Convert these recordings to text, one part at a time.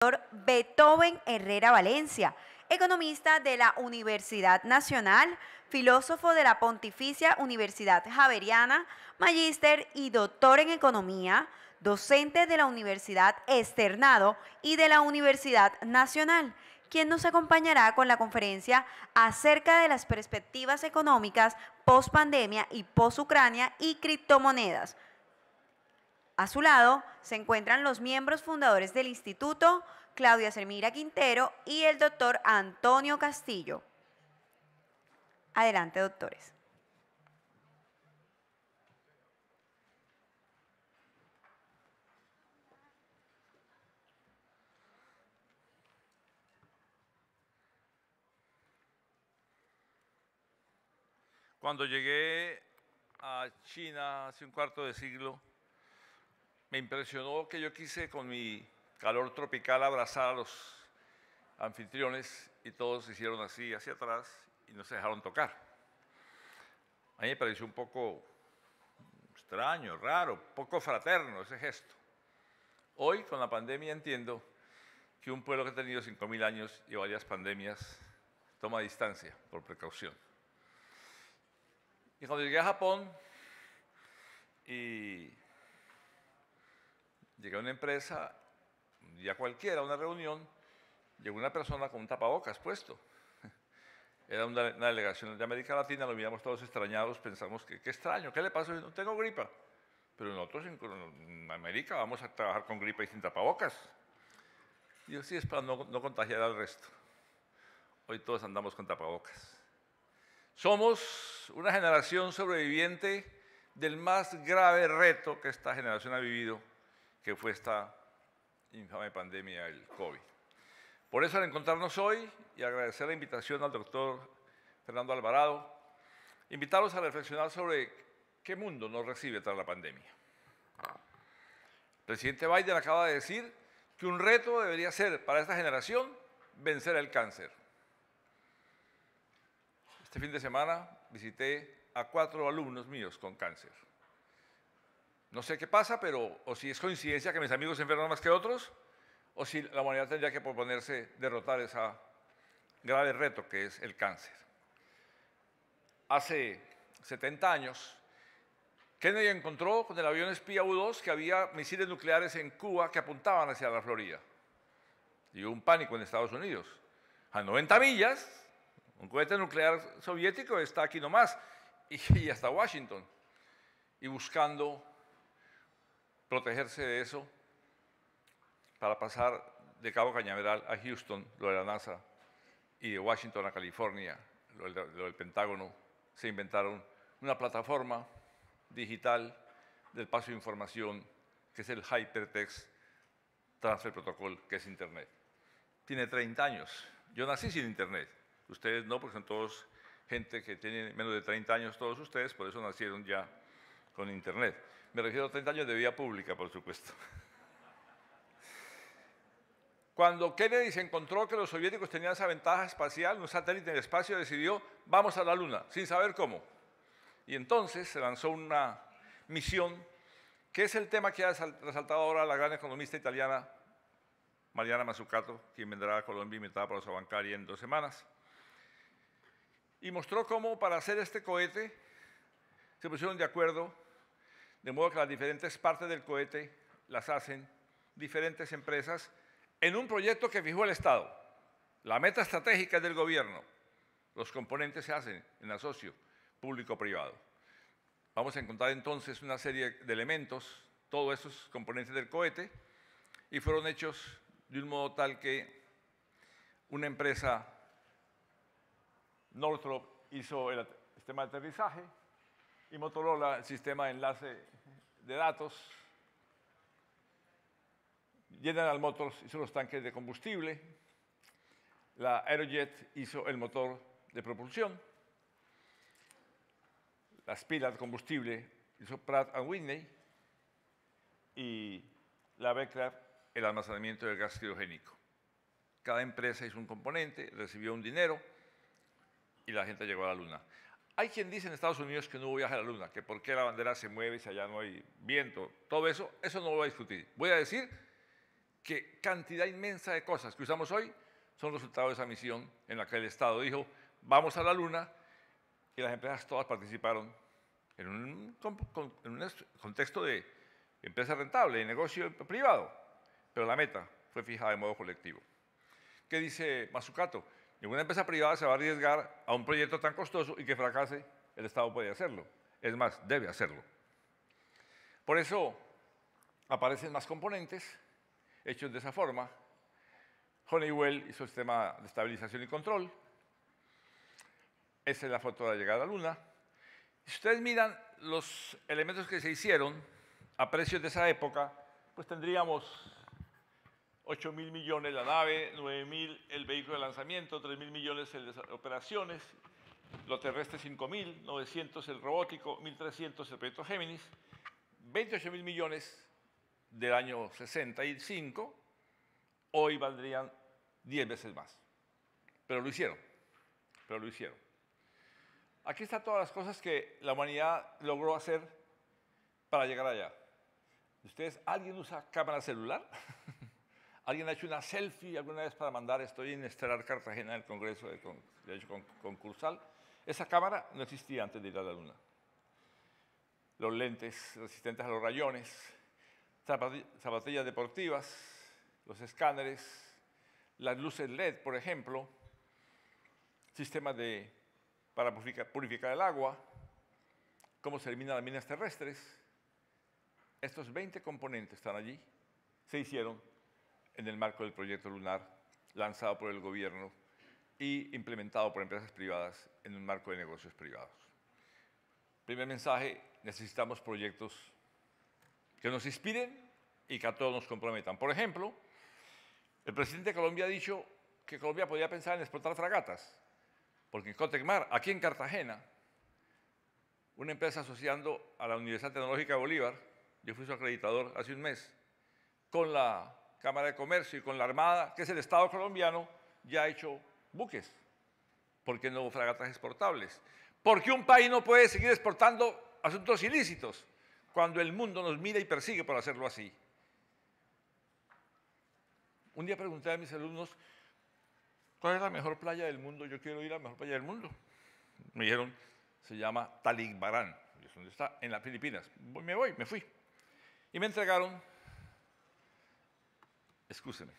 doctor Beethoven Herrera Valencia, economista de la Universidad Nacional, filósofo de la Pontificia Universidad Javeriana, magíster y doctor en economía, docente de la Universidad Externado y de la Universidad Nacional, quien nos acompañará con la conferencia acerca de las perspectivas económicas post-pandemia y post-Ucrania y criptomonedas. A su lado se encuentran los miembros fundadores del instituto, Claudia Selmira Quintero y el doctor Antonio Castillo. Adelante, doctores. Cuando llegué a China hace un cuarto de siglo, me impresionó que yo quise con mi calor tropical abrazar a los anfitriones y todos se hicieron así hacia atrás y no se dejaron tocar. A mí me pareció un poco extraño, raro, poco fraterno ese gesto. Hoy, con la pandemia, entiendo que un pueblo que ha tenido 5.000 años y varias pandemias toma distancia por precaución. Y cuando llegué a Japón y llegué a una empresa, un día cualquiera, a una reunión, llegó una persona con un tapabocas puesto. Era una delegación de América Latina, lo miramos todos extrañados, pensamos que qué extraño, ¿qué le pasó? No tengo gripa. Pero nosotros en América vamos a trabajar con gripa y sin tapabocas. Y yo, sí, es para no contagiar al resto. Hoy todos andamos con tapabocas. Somos una generación sobreviviente del más grave reto que esta generación ha vivido, que fue esta infame pandemia del COVID. Por eso, al encontrarnos hoy y agradecer la invitación al doctor Fernando Alvarado, invitarlos a reflexionar sobre qué mundo nos recibe tras la pandemia. El presidente Biden acaba de decir que un reto debería ser para esta generación vencer el cáncer. Este fin de semana visité a 4 alumnos míos con cáncer. No sé qué pasa, pero o si es coincidencia que mis amigos se enferman más que otros, o si la humanidad tendría que proponerse derrotar ese grave reto que es el cáncer. Hace 70 años, Kennedy encontró con el avión espía U-2 que había misiles nucleares en Cuba que apuntaban hacia la Florida. Y hubo un pánico en Estados Unidos. A 90 millas, un cohete nuclear soviético está aquí nomás, y hasta Washington, y buscando protegerse de eso para pasar de Cabo Cañaveral a Houston, lo de la NASA, y de Washington a California, lo del Pentágono, se inventaron una plataforma digital del paso de información, que es el Hypertext Transfer Protocol, que es Internet. Tiene 30 años. Yo nací sin Internet. Ustedes no, porque son todos gente que tiene menos de 30 años, todos ustedes, por eso nacieron ya con Internet. Me refiero a 30 años de vida pública, por supuesto. Cuando Kennedy se encontró que los soviéticos tenían esa ventaja espacial, un satélite en el espacio, decidió, vamos a la Luna, sin saber cómo. Y entonces se lanzó una misión, que es el tema que ha resaltado ahora la gran economista italiana Mariana Mazzucato, quien vendrá a Colombia invitada por la bancaria en 2 semanas. Y mostró cómo para hacer este cohete se pusieron de acuerdo, de modo que las diferentes partes del cohete las hacen diferentes empresas en un proyecto que fijó el Estado. La meta estratégica es del gobierno. Los componentes se hacen en asocio público-privado. Vamos a encontrar entonces una serie de elementos, todos esos componentes del cohete, y fueron hechos de un modo tal que una empresa, Northrop, hizo el sistema de aterrizaje y Motorola el sistema de enlace de datos. General Motors hizo los tanques de combustible, la Aerojet hizo el motor de propulsión, las pilas de combustible hizo Pratt & Whitney y la Beechcraft el almacenamiento del gas criogénico. Cada empresa hizo un componente, recibió un dinero y la gente llegó a la Luna. Hay quien dice en Estados Unidos que no hubo viaje a la Luna, que por qué la bandera se mueve si allá no hay viento, todo eso no lo voy a discutir. Voy a decir que cantidad inmensa de cosas que usamos hoy son resultado de esa misión en la que el Estado dijo, vamos a la Luna, y las empresas todas participaron en un contexto de empresa rentable, de negocio privado, pero la meta fue fijada de modo colectivo. ¿Qué dice Mazzucato? Ninguna empresa privada se va a arriesgar a un proyecto tan costoso y que fracase, el Estado puede hacerlo. Es más, debe hacerlo. Por eso aparecen más componentes hechos de esa forma. Honeywell hizo el sistema de estabilización y control. Esa es la foto de la llegada a la Luna. Si ustedes miran los elementos que se hicieron a precios de esa época, pues tendríamos 8.000 millones la nave, 9.000 el vehículo de lanzamiento, 3.000 millones el de operaciones, lo terrestre 5.000, 900 el robótico, 1.300 el proyecto Géminis, 28.000 millones del año 65, hoy valdrían 10 veces más. Pero lo hicieron, Aquí están todas las cosas que la humanidad logró hacer para llegar allá. ¿Ustedes, alguien usa cámara celular? ¿Alguien ha hecho una selfie alguna vez para mandar? Estoy en Estelar Cartagena, en el Congreso de Derecho Concursal. Esa cámara no existía antes de ir a la Luna. Los lentes resistentes a los rayones, zapatillas deportivas, los escáneres, las luces LED, por ejemplo, sistemas para purificar el agua, cómo se eliminan las minas terrestres. Estos 20 componentes están allí, se hicieron en el marco del proyecto lunar lanzado por el gobierno y implementado por empresas privadas en un marco de negocios privados. Primer mensaje, necesitamos proyectos que nos inspiren y que a todos nos comprometan. Por ejemplo, el presidente de Colombia ha dicho que Colombia podía pensar en explotar fragatas, porque en Cotecmar, aquí en Cartagena, una empresa asociando a la Universidad Tecnológica de Bolívar, yo fui su acreditador hace un mes, con la Cámara de Comercio y con la Armada, que es el Estado colombiano, ya ha hecho buques. ¿Por qué no fragatas exportables? ¿Por qué un país no puede seguir exportando asuntos ilícitos cuando el mundo nos mira y persigue por hacerlo así? Un día pregunté a mis alumnos, ¿cuál es la mejor playa del mundo? Yo quiero ir a la mejor playa del mundo. Me dijeron, se llama Talicbarán. ¿Dónde está? En las Filipinas. Me fui. Y me entregaron, excúseme,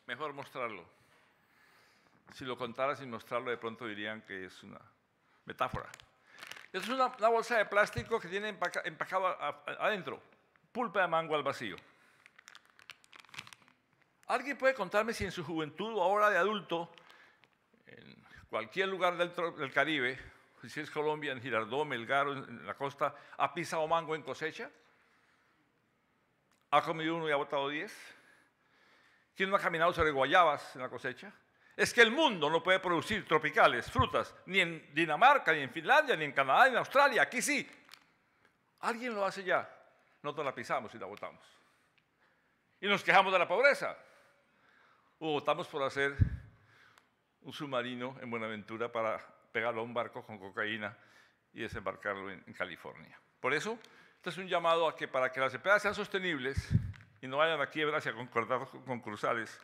mejor mostrarlo. Si lo contara sin mostrarlo, de pronto dirían que es una metáfora. Es una bolsa de plástico que tiene empacado adentro, pulpa de mango al vacío. ¿Alguien puede contarme si en su juventud o ahora de adulto, en cualquier lugar del Caribe, si es Colombia, en Girardot, Melgar, en la costa, ha pisado mango en cosecha? ¿Ha comido uno y ha botado 10? ¿Quién no ha caminado sobre guayabas en la cosecha? Es que el mundo no puede producir tropicales, frutas, ni en Dinamarca, ni en Finlandia, ni en Canadá, ni en Australia. Aquí sí. Alguien lo hace ya. Nosotros la pisamos y la botamos. Y nos quejamos de la pobreza. O votamos por hacer un submarino en Buenaventura para pegarlo a un barco con cocaína y desembarcarlo en California. Por eso, este es un llamado a que para que las empresas sean sostenibles y no vayan a quiebra hacia concordados concursales,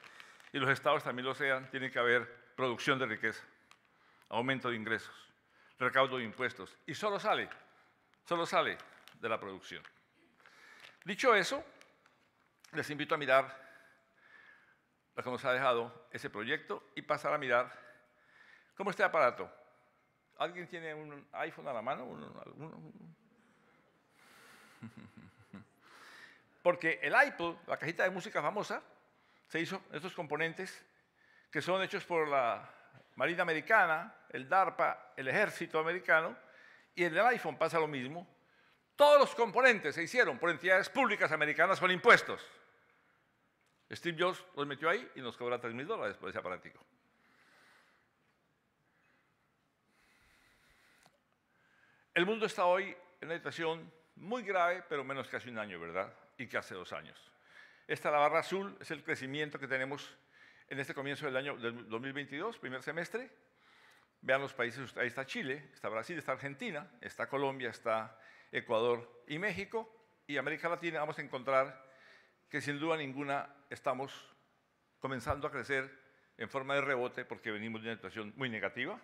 y los estados también lo sean, tiene que haber producción de riqueza, aumento de ingresos, recaudo de impuestos, y solo sale de la producción. Dicho eso, les invito a mirar lo que nos ha dejado ese proyecto y pasar a mirar cómo este aparato. ¿Alguien tiene un iPhone a la mano? Porque el iPod, la cajita de música famosa, se hizo estos componentes que son hechos por la Marina Americana, el DARPA, el Ejército Americano, y en el iPhone pasa lo mismo. Todos los componentes se hicieron por entidades públicas americanas con impuestos. Steve Jobs los metió ahí y nos cobra $3.000 por ese aparatico. El mundo está hoy en una situación muy grave, pero menos que hace un año, ¿verdad? Y que hace 2 años. Esta, la barra azul, es el crecimiento que tenemos en este comienzo del año del 2022, primer semestre. Vean los países, ahí está Chile, está Brasil, está Argentina, está Colombia, está Ecuador y México. Y América Latina vamos a encontrar que sin duda ninguna estamos comenzando a crecer en forma de rebote porque venimos de una situación muy negativa.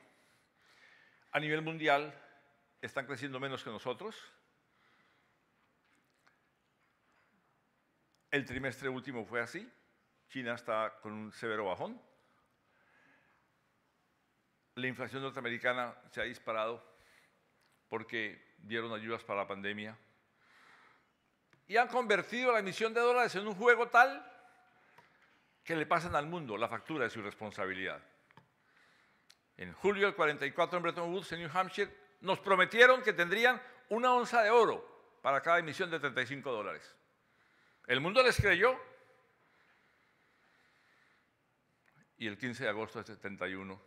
A nivel mundial están creciendo menos que nosotros. El trimestre último fue así. China está con un severo bajón. La inflación norteamericana se ha disparado porque dieron ayudas para la pandemia y han convertido la emisión de dólares en un juego tal que le pasan al mundo la factura de su irresponsabilidad. En julio del 44 en Bretton Woods, en New Hampshire, nos prometieron que tendrían 1 onza de oro para cada emisión de $35. El mundo les creyó. Y el 15 de agosto de 71,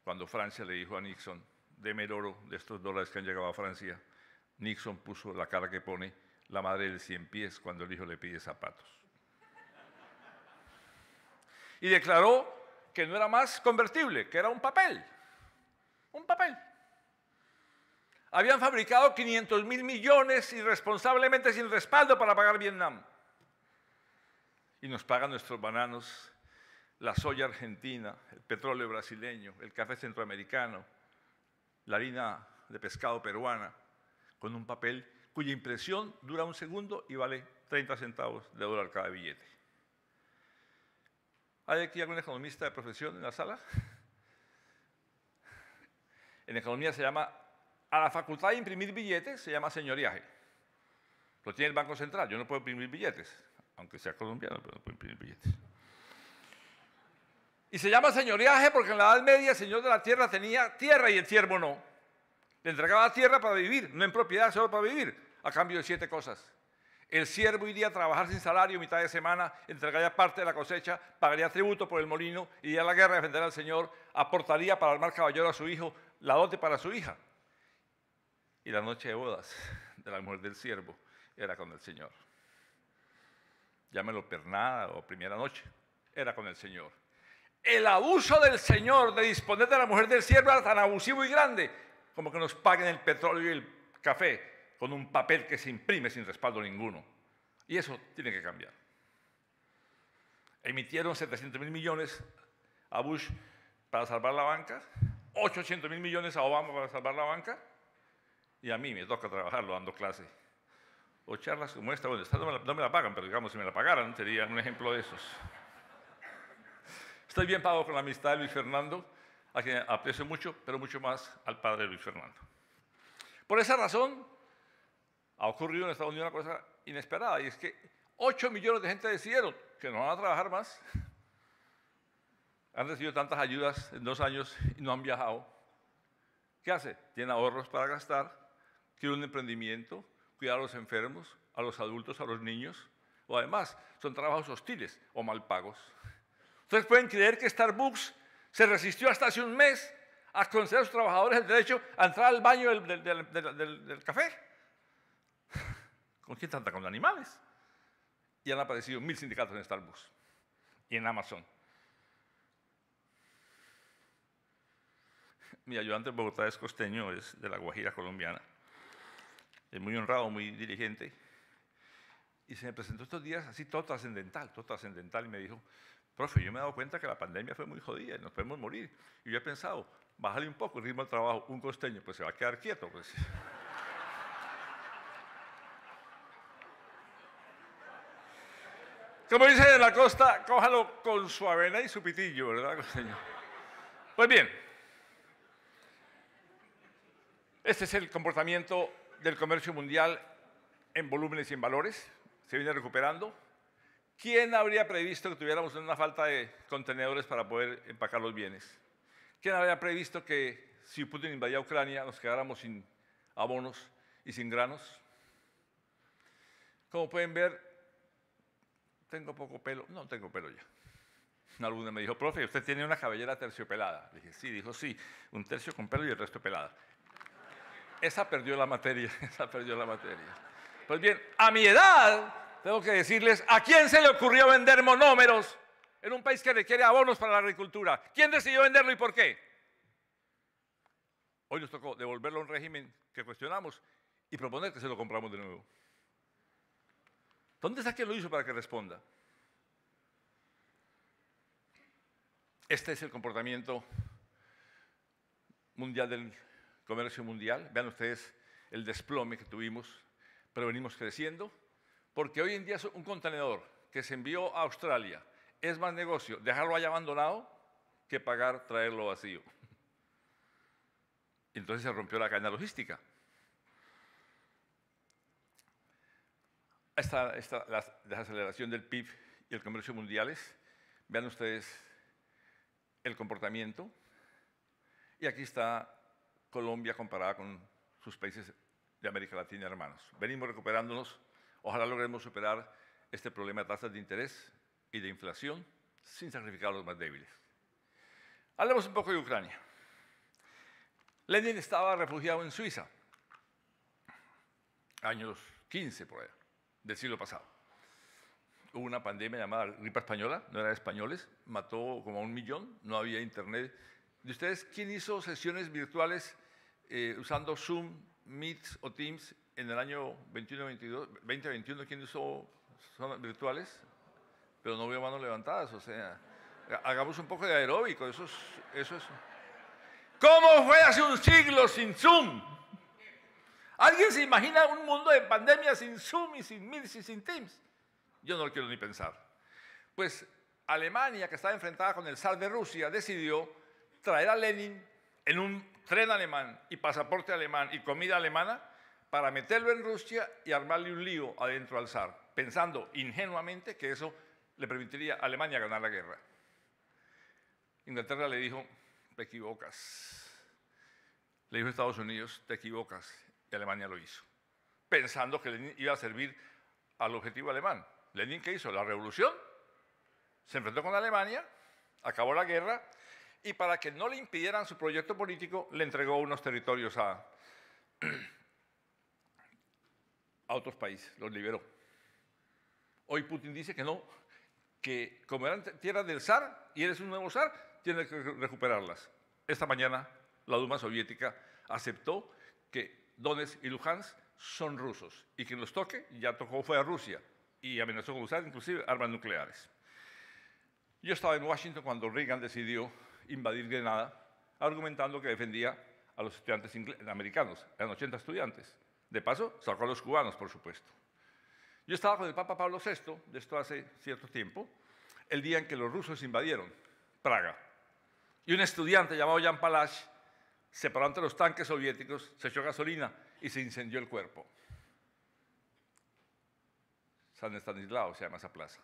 cuando Francia le dijo a Nixon, deme el oro de estos dólares que han llegado a Francia, Nixon puso la cara que pone la madre del 100 pies cuando el hijo le pide zapatos. Y declaró que no era más convertible, que era un papel. Un papel. Habían fabricado 500.000 millones irresponsablemente sin respaldo para pagar Vietnam. Y nos pagan nuestros bananos, la soya argentina, el petróleo brasileño, el café centroamericano, la harina de pescado peruana, con un papel cuya impresión dura 1 segundo y vale 30 centavos de dólar cada billete. ¿Hay aquí algún economista de profesión en la sala? En economía se llama, a la facultad de imprimir billetes se llama señoriaje. Lo tiene el Banco Central, yo no puedo imprimir billetes, aunque sea colombiano, pero no puedo imprimir billetes. Y se llama señoriaje porque en la Edad Media el señor de la tierra tenía tierra y el siervo no. Le entregaba tierra para vivir, no en propiedad, solo para vivir, a cambio de 7 cosas. El siervo iría a trabajar sin salario mitad de semana, entregaría parte de la cosecha, pagaría tributo por el molino, iría a la guerra a defender al señor, aportaría para armar caballero a su hijo, la dote para su hija. Y la noche de bodas de la mujer del siervo era con el señor. Llámelo pernada o primera noche, era con el señor. El abuso del señor de disponer de la mujer del siervo era tan abusivo y grande como que nos paguen el petróleo y el café con un papel que se imprime sin respaldo ninguno. Y eso tiene que cambiar. Emitieron 700.000 millones a Bush para salvar la banca, 800.000 millones a Obama para salvar la banca, y a mí me toca trabajarlo dando clase. O charlas como esta, bueno, esta no me la pagan, pero digamos, si me la pagaran, sería un ejemplo de esos. Estoy bien pago con la amistad de Luis Fernando, a quien aprecio mucho, pero mucho más al padre de Luis Fernando. Por esa razón, ha ocurrido en Estados Unidos una cosa inesperada, y es que 8 millones de gente decidieron que no van a trabajar más. Han recibido tantas ayudas en 2 años y no han viajado. ¿Qué hace? Tiene ahorros para gastar, quiere un emprendimiento, cuidar a los enfermos, a los adultos, a los niños, o además son trabajos hostiles o mal pagos. Ustedes pueden creer que Starbucks se resistió hasta hace un mes a conceder a sus trabajadores el derecho a entrar al baño del café. ¿Con quién trata? Con animales. Y han aparecido 1000 sindicatos en Starbucks y en Amazon. Mi ayudante en Bogotá es costeño, es de La Guajira colombiana. Es muy honrado, muy diligente. Y se me presentó estos días así todo trascendental, y me dijo, profe, yo me he dado cuenta que la pandemia fue muy jodida y nos podemos morir. Y yo he pensado, bájale un poco el ritmo del trabajo, un costeño, pues se va a quedar quieto. Pues. Como dice en la costa, cójalo con su avena y su pitillo, ¿verdad, costeño? Pues bien, este es el comportamiento del comercio mundial en volúmenes y en valores. Se viene recuperando. ¿Quién habría previsto que tuviéramos una falta de contenedores para poder empacar los bienes? ¿Quién habría previsto que si Putin invadía Ucrania nos quedáramos sin abonos y sin granos? Como pueden ver, tengo poco pelo. No tengo pelo ya. Un alumno me dijo, profe, usted tiene una cabellera terciopelada. Le dije, sí. Dijo, sí, un tercio con pelo y el resto pelada. esa perdió la materia, esa perdió la materia. Pues bien, a mi edad, tengo que decirles, ¿a quién se le ocurrió vender monómeros en un país que requiere abonos para la agricultura? ¿Quién decidió venderlo y por qué? Hoy nos tocó devolverlo a un régimen que cuestionamos y proponer que se lo compramos de nuevo. ¿Dónde está quien lo hizo para que responda? Este es el comportamiento mundial del comercio mundial. Vean ustedes el desplome que tuvimos, pero venimos creciendo, porque hoy en día un contenedor que se envió a Australia es más negocio dejarlo allá abandonado que pagar traerlo vacío. Entonces se rompió la cadena logística. La desaceleración del PIB y el comercio mundiales. Vean ustedes el comportamiento. Y aquí está Colombia comparada con sus países de América Latina hermanos. Venimos recuperándonos. Ojalá logremos superar este problema de tasas de interés y de inflación sin sacrificar a los más débiles. Hablemos un poco de Ucrania. Lenin estaba refugiado en Suiza, años 15 por allá, del siglo pasado. Hubo una pandemia llamada gripe española, no era de españoles, mató como a 1 millón, no había internet. ¿De ustedes quién hizo sesiones virtuales usando Zoom, Meet o Teams en el año 2021? ¿Quién usó zonas virtuales? Pero no veo manos levantadas, o sea, hagamos un poco de aeróbico, eso es. ¿Cómo fue hace un siglo sin Zoom? ¿Alguien se imagina un mundo de pandemia sin Zoom y sin Meet y sin Teams? Yo no lo quiero ni pensar. Pues Alemania, que estaba enfrentada con el zar de Rusia, decidió traer a Lenin en un tren alemán y pasaporte alemán y comida alemana para meterlo en Rusia y armarle un lío adentro al zar, pensando ingenuamente que eso le permitiría a Alemania ganar la guerra. Inglaterra le dijo, te equivocas. Le dijo a Estados Unidos, te equivocas, y Alemania lo hizo, pensando que Lenin iba a servir al objetivo alemán. ¿Lenin qué hizo? La revolución, se enfrentó con Alemania, acabó la guerra, y para que no le impidieran su proyecto político, le entregó unos territorios a otros países, los liberó. Hoy Putin dice que no, que como eran tierras del zar y eres un nuevo zar, tiene que recuperarlas. Esta mañana la Duma soviética aceptó que Donetsk y Luhansk son rusos y quien los toque, ya tocó fue a Rusia y amenazó con usar inclusive armas nucleares. Yo estaba en Washington cuando Reagan decidió invadir Grenada, argumentando que defendía a los estudiantes americanos, eran 80 estudiantes. De paso, sacó a los cubanos, por supuesto. Yo estaba con el Papa Pablo VI, de esto hace cierto tiempo, el día en que los rusos invadieron Praga. Y un estudiante llamado Jan Palach se paró ante los tanques soviéticos, se echó gasolina y se incendió el cuerpo. San Estanislao se llama esa plaza.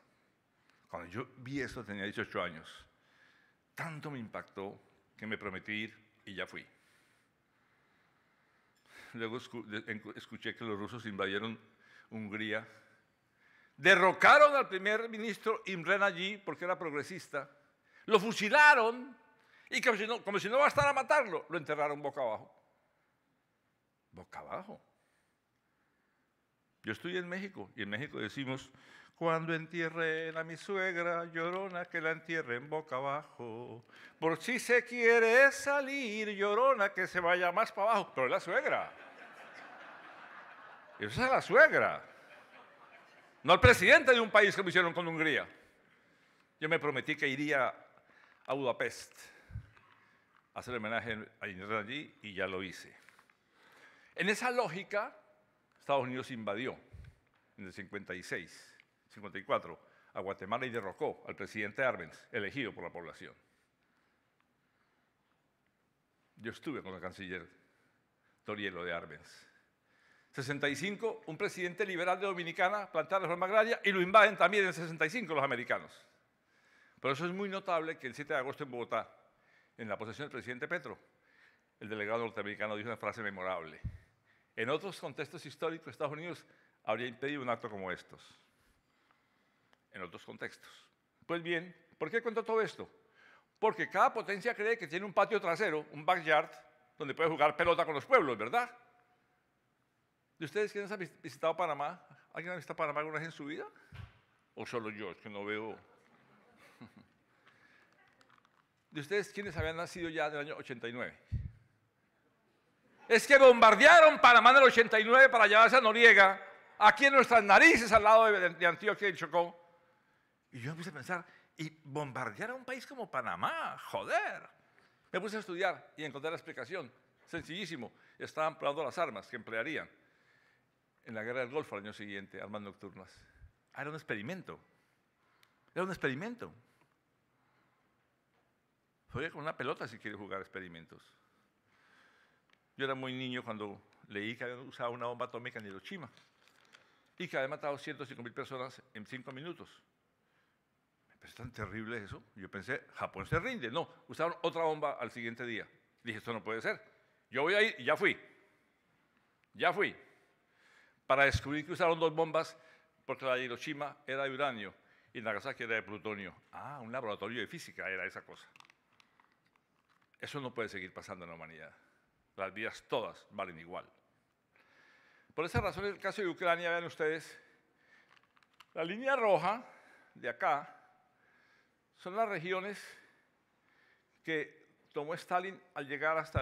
Cuando yo vi eso tenía 18 años. Tanto me impactó que me prometí ir y ya fui. Luego escuché que los rusos invadieron Hungría. Derrocaron al primer ministro Imre Nagy porque era progresista. Lo fusilaron y como si no bastara matarlo, lo enterraron boca abajo. Boca abajo. Yo estoy en México y en México decimos, cuando entierren a mi suegra llorona, que la entierren boca abajo. Por si se quiere salir llorona, que se vaya más para abajo. Pero es la suegra. Esa es la suegra. No el presidente de un país que lo hicieron con Hungría. Yo me prometí que iría a Budapest a hacer homenaje a Imre Nagy y ya lo hice. En esa lógica, Estados Unidos invadió en el 54 a Guatemala y derrocó al presidente Arbenz, elegido por la población. Yo estuve con el canciller Torielo de Arbenz. 65, un presidente liberal de Dominicana plantea la reforma agraria y lo invaden también en el 65 los americanos. Por eso es muy notable que el 7 de agosto en Bogotá, en la posesión del presidente Petro, el delegado norteamericano dijo una frase memorable. En otros contextos históricos, Estados Unidos habría impedido un acto como estos. En otros contextos. Pues bien, ¿por qué cuento todo esto? Porque cada potencia cree que tiene un patio trasero, un backyard, donde puede jugar pelota con los pueblos, ¿verdad? ¿De ustedes quiénes han visitado Panamá? ¿Alguien ha visitado Panamá alguna vez en su vida? ¿O solo yo? Es que no veo. ¿De ustedes quiénes habían nacido ya del año 89? Es que bombardearon Panamá en el 89 para llevarse a Noriega, aquí en nuestras narices, al lado de Antioquia y Chocó. Y yo empecé a pensar, ¿y bombardear a un país como Panamá? ¡Joder! Me puse a estudiar y encontré la explicación. Sencillísimo. Estaban probando las armas que emplearían en la guerra del Golfo al año siguiente, armas nocturnas. Era un experimento. Era un experimento. Juega con una pelota si quiere jugar experimentos. Yo era muy niño cuando leí que habían usado una bomba atómica en Hiroshima y que había matado 105.000 personas en 5 minutos. Me pareció tan terrible eso. Yo pensé, Japón se rinde. No, usaron otra bomba al siguiente día. Dije, esto no puede ser. Yo voy a ir y ya fui. Ya fui. Para descubrir que usaron 2 bombas porque la de Hiroshima era de uranio y Nagasaki era de plutonio. Ah, un laboratorio de física era esa cosa. Eso no puede seguir pasando en la humanidad. Las vidas todas valen igual. Por esa razón, en el caso de Ucrania, vean ustedes, la línea roja de acá son las regiones que tomó Stalin al llegar hasta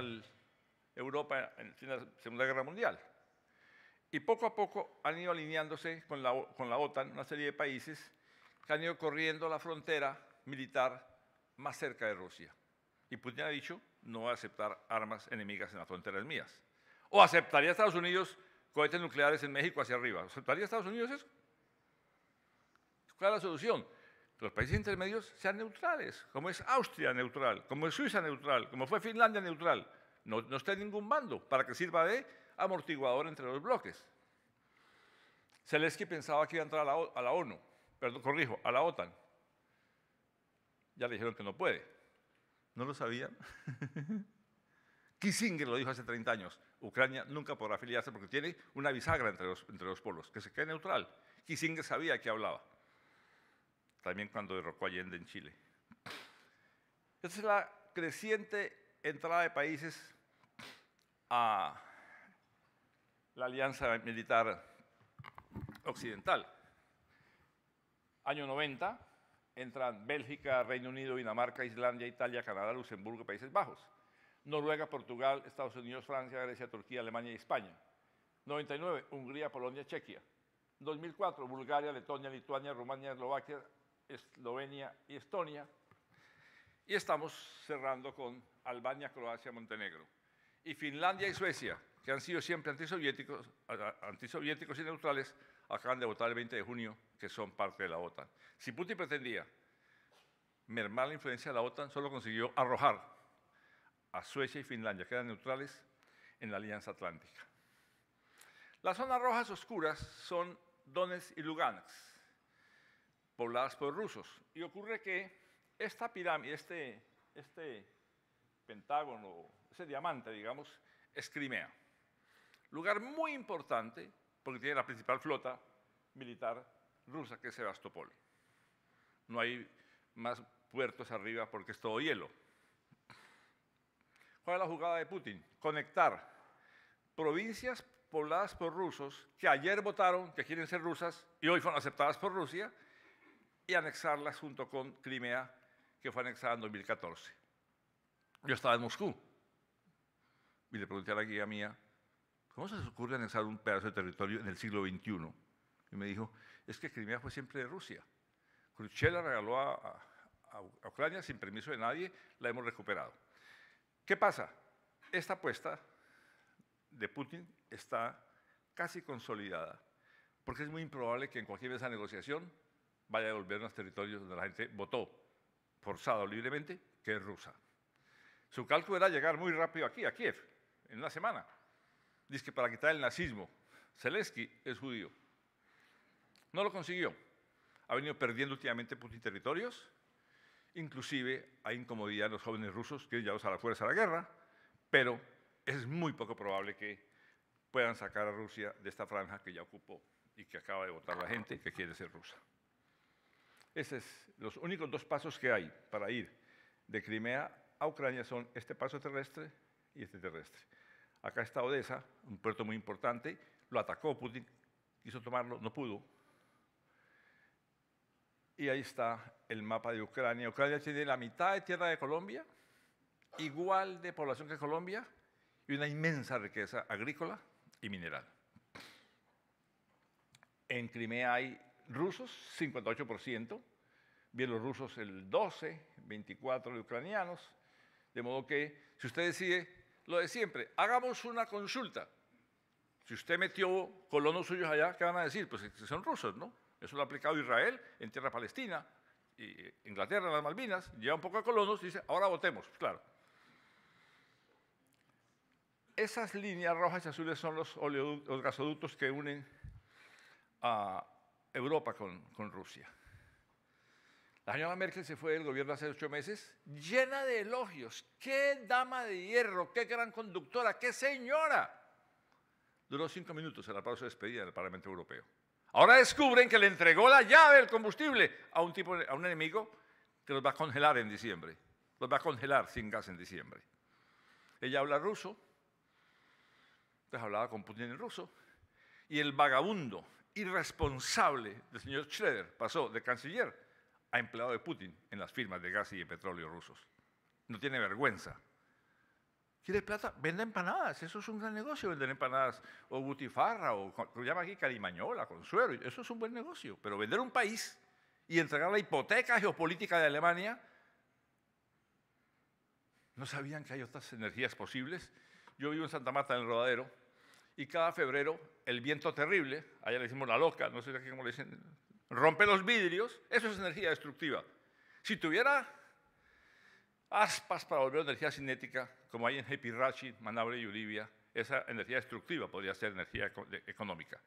Europa en la Segunda Guerra Mundial. Y poco a poco han ido alineándose con la OTAN, una serie de países que han ido corriendo la frontera militar más cerca de Rusia. Y Putin ha dicho, no voy a aceptar armas enemigas en las fronteras mías. ¿O aceptaría Estados Unidos cohetes nucleares en México hacia arriba? ¿Aceptaría Estados Unidos eso? ¿Cuál es la solución? Que los países intermedios sean neutrales, como es Austria neutral, como es Suiza neutral, como fue Finlandia neutral. No esté en ningún bando, para que sirva de amortiguador entre los bloques. Zelensky pensaba que iba a entrar a la ONU, perdón, corrijo, a la OTAN. Ya le dijeron que no puede. ¿No lo sabían? Kissinger lo dijo hace 30 años. Ucrania nunca podrá afiliarse porque tiene una bisagra entre los polos, que se quede neutral. Kissinger sabía de qué hablaba. También cuando derrocó a Allende en Chile. Esta es la creciente entrada de países a la alianza militar occidental. Año 90. Entran Bélgica, Reino Unido, Dinamarca, Islandia, Italia, Canadá, Luxemburgo, Países Bajos. Noruega, Portugal, Estados Unidos, Francia, Grecia, Turquía, Alemania y España. 99, Hungría, Polonia, Chequia. 2004, Bulgaria, Letonia, Lituania, Rumania, Eslovaquia, Eslovenia y Estonia. Y estamos cerrando con Albania, Croacia, Montenegro. Y Finlandia y Suecia, que han sido siempre antisoviéticos y neutrales, acaban de votar el 20 de junio que son parte de la OTAN. Si Putin pretendía mermar la influencia de la OTAN, solo consiguió arrojar a Suecia y Finlandia, que eran neutrales, en la Alianza Atlántica. Las zonas rojas oscuras son Donetsk y Lugansk, pobladas por rusos. Y ocurre que esta pirámide, este pentágono, ese diamante, digamos, es Crimea. Lugar muy importante porque tiene la principal flota militar rusa, que es Sebastopol. No hay más puertos arriba porque es todo hielo. ¿Cuál es la jugada de Putin? Conectar provincias pobladas por rusos que ayer votaron que quieren ser rusas y hoy fueron aceptadas por Rusia y anexarlas junto con Crimea, que fue anexada en 2014. Yo estaba en Moscú y le pregunté a la guía mía, ¿cómo se les ocurre anexar un pedazo de territorio en el siglo XXI? Y me dijo, es que Crimea fue siempre de Rusia. Khrushchev la regaló a Ucrania sin permiso de nadie, la hemos recuperado. ¿Qué pasa? Esta apuesta de Putin está casi consolidada, porque es muy improbable que en cualquier de esa negociación vaya a devolver unos territorios donde la gente votó forzado libremente, que es rusa. Su cálculo era llegar muy rápido aquí, a Kiev, en una semana. Dice que para quitar el nazismo. Zelensky es judío. No lo consiguió. Ha venido perdiendo últimamente Putin territorios. Inclusive hay incomodidad en los jóvenes rusos que ya usan la fuerza de la guerra, pero es muy poco probable que puedan sacar a Rusia de esta franja que ya ocupó y que acaba de votar la gente que quiere ser rusa. Esos son los únicos 2 pasos que hay para ir de Crimea a Ucrania, son este paso terrestre y este terrestre. Acá está Odessa, un puerto muy importante, lo atacó Putin, quiso tomarlo, no pudo. Y ahí está el mapa de Ucrania. Ucrania tiene la mitad de tierra de Colombia, igual de población que Colombia, y una inmensa riqueza agrícola y mineral. En Crimea hay rusos, 58%, bielorrusos el 12%, 24% de ucranianos, de modo que si usted decide lo de siempre, hagamos una consulta. Si usted metió colonos suyos allá, ¿qué van a decir? Pues que son rusos, ¿no? Eso lo ha aplicado Israel en tierra palestina, y Inglaterra en las Malvinas, lleva un poco de colonos y dice, ahora votemos, claro. Esas líneas rojas y azules son los gasoductos que unen a Europa con Rusia. La señora Merkel se fue del gobierno hace 8 meses, llena de elogios. ¡Qué dama de hierro! ¡Qué gran conductora! ¡Qué señora! Duró 5 minutos el aplauso de despedida del Parlamento Europeo. Ahora descubren que le entregó la llave del combustible a un enemigo que los va a congelar en diciembre. Los va a congelar sin gas en diciembre. Ella habla ruso, entonces hablaba con Putin en ruso, y el vagabundo irresponsable del señor Schröder pasó de canciller a empleado de Putin en las firmas de gas y de petróleo rusos. No tiene vergüenza. ¿Quiere plata? Venda empanadas, eso es un gran negocio, vender empanadas, o butifarra, o lo llama aquí carimañola, consuelo, eso es un buen negocio. Pero vender un país y entregar la hipoteca geopolítica de Alemania, ¿no sabían que hay otras energías posibles? Yo vivo en Santa Marta, en el Rodadero, y cada febrero el viento terrible, allá le decimos la loca, no sé aquí cómo le dicen, rompe los vidrios, eso es energía destructiva. Si tuviera aspas para volver energía cinética, como hay en Hepirachi, Manaure y Uribia, esa energía destructiva podría ser energía económica.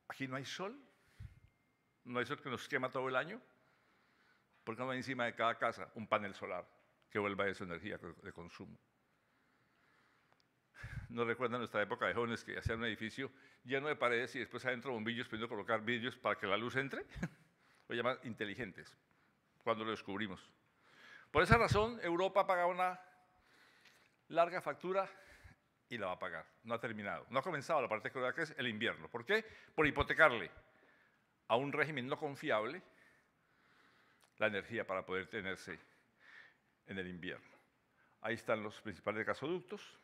Aquí no hay sol que nos quema todo el año, ¿por qué no hay encima de cada casa un panel solar que vuelva esa energía de consumo? ¿No recuerdan nuestra época de jóvenes que hacían un edificio lleno de paredes y después adentro bombillos pudiendo colocar vidrios para que la luz entre? Lo llaman inteligentes, cuando lo descubrimos. Por esa razón, Europa paga una larga factura y la va a pagar. No ha terminado. No ha comenzado la parte cruda que es el invierno. ¿Por qué? Por hipotecarle a un régimen no confiable la energía para poder tenerse en el invierno. Ahí están los principales gasoductos.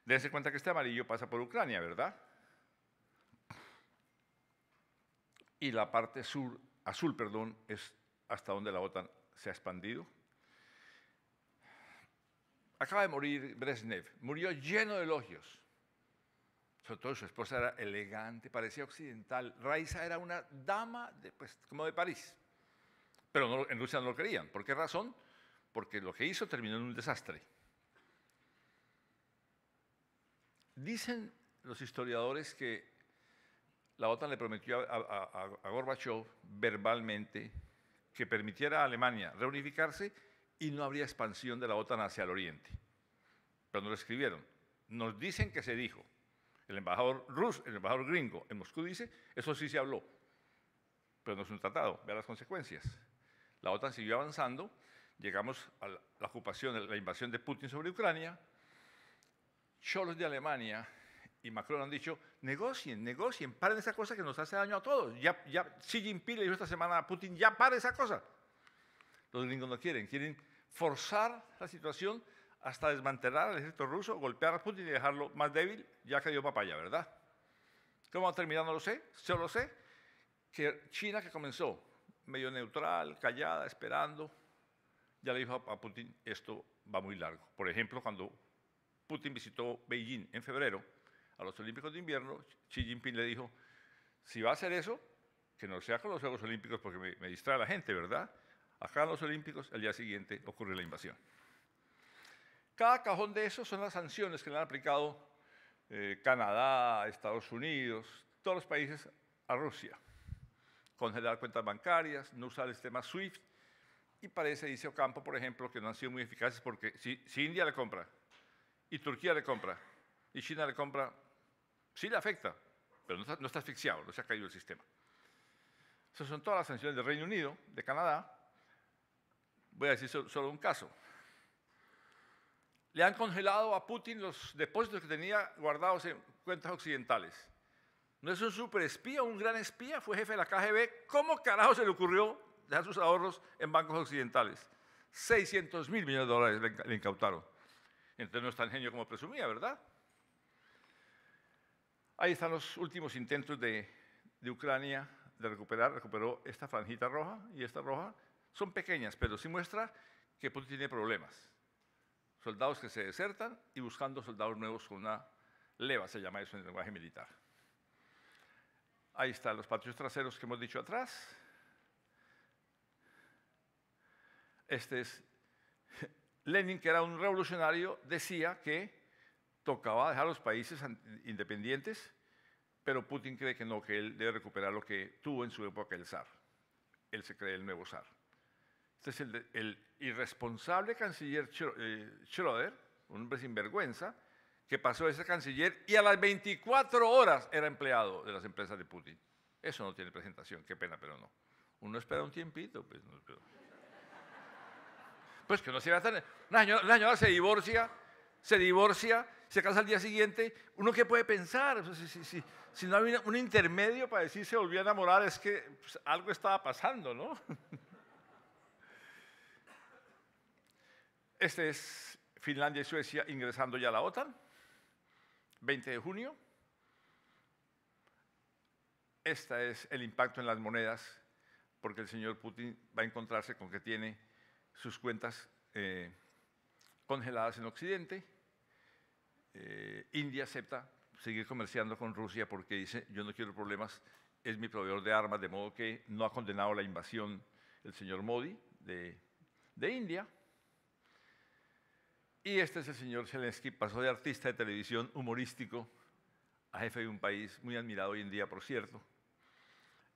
Dense cuenta que este amarillo pasa por Ucrania, ¿verdad? Y la parte azul, es hasta donde la OTAN se ha expandido. Acaba de morir Brezhnev, murió lleno de elogios. Sobre todo su esposa era elegante, parecía occidental. Raiza era una dama como de París. Pero no, en Rusia no lo querían. ¿Por qué razón? Porque lo que hizo terminó en un desastre. Dicen los historiadores que la OTAN le prometió a Gorbachev verbalmente que permitiera a Alemania reunificarse y no habría expansión de la OTAN hacia el oriente. Pero no lo escribieron. Nos dicen que se dijo. El embajador gringo en Moscú dice, eso sí se habló, pero no es un tratado, vea las consecuencias. La OTAN siguió avanzando, llegamos a la ocupación, la invasión de Putin sobre Ucrania. Cholos de Alemania y Macron han dicho, negocien, paren esa cosa que nos hace daño a todos. Ya Xi Jinping le dijo esta semana a Putin, ya pare esa cosa. Los gringos no quieren forzar la situación hasta desmantelar al ejército ruso, golpear a Putin y dejarlo más débil, ya que dio papaya, ¿verdad? ¿Cómo va a terminar? No lo sé, solo sé que China, que comenzó medio neutral, callada, esperando, ya le dijo a Putin, esto va muy largo. Por ejemplo, cuando Putin visitó Beijing en febrero a los Olímpicos de invierno, Xi Jinping le dijo, si va a hacer eso, que no sea con los Juegos Olímpicos porque me distrae la gente, ¿verdad? Acá en los Olímpicos, al día siguiente ocurre la invasión. Cada cajón de esos son las sanciones que le han aplicado Canadá, Estados Unidos, todos los países a Rusia. Congelar cuentas bancarias, no usar el sistema SWIFT, y parece, dice Ocampo, por ejemplo, que no han sido muy eficaces porque si India le compra, y Turquía le compra, y China le compra, sí le afecta, pero no está asfixiado, no se ha caído el sistema. Esas son todas las sanciones del Reino Unido, de Canadá. Voy a decir solo un caso. Le han congelado a Putin los depósitos que tenía guardados en cuentas occidentales. ¿No es un superespía, un gran espía? Fue jefe de la KGB. ¿Cómo carajo se le ocurrió dejar sus ahorros en bancos occidentales? 600.000 millones de dólares le incautaron. Entonces no es tan genio como presumía, ¿verdad? Ahí están los últimos intentos de Ucrania de recuperó esta franjita roja y esta roja. Son pequeñas, pero sí muestra que Putin tiene problemas. Soldados que se desertan y buscando soldados nuevos con una leva, se llama eso en el lenguaje militar. Ahí están los patios traseros que hemos dicho atrás. Este es Lenin, que era un revolucionario, decía que tocaba dejar los países independientes, pero Putin cree que no, que él debe recuperar lo que tuvo en su época el zar. Él se cree el nuevo zar. Este es el irresponsable canciller Schröder, un hombre sinvergüenza, que pasó de ser canciller y a las 24 horas era empleado de las empresas de Putin. Eso no tiene presentación, qué pena, pero no. Uno espera un tiempito, pues no espera. Pues que no se va a estar. La señora se divorcia, se casa al día siguiente. ¿Uno qué puede pensar? Si no había un intermedio para decir se volvió a enamorar, es que pues, algo estaba pasando, ¿no? Este es Finlandia y Suecia ingresando ya a la OTAN, 20 de junio. Este es el impacto en las monedas, porque el señor Putin va a encontrarse con que tiene sus cuentas congeladas en Occidente. India acepta seguir comerciando con Rusia porque dice, yo no quiero problemas, es mi proveedor de armas, de modo que no ha condenado la invasión el señor Modi de India. Y este es el señor Zelensky, pasó de artista de televisión humorístico a jefe de un país muy admirado hoy en día, por cierto,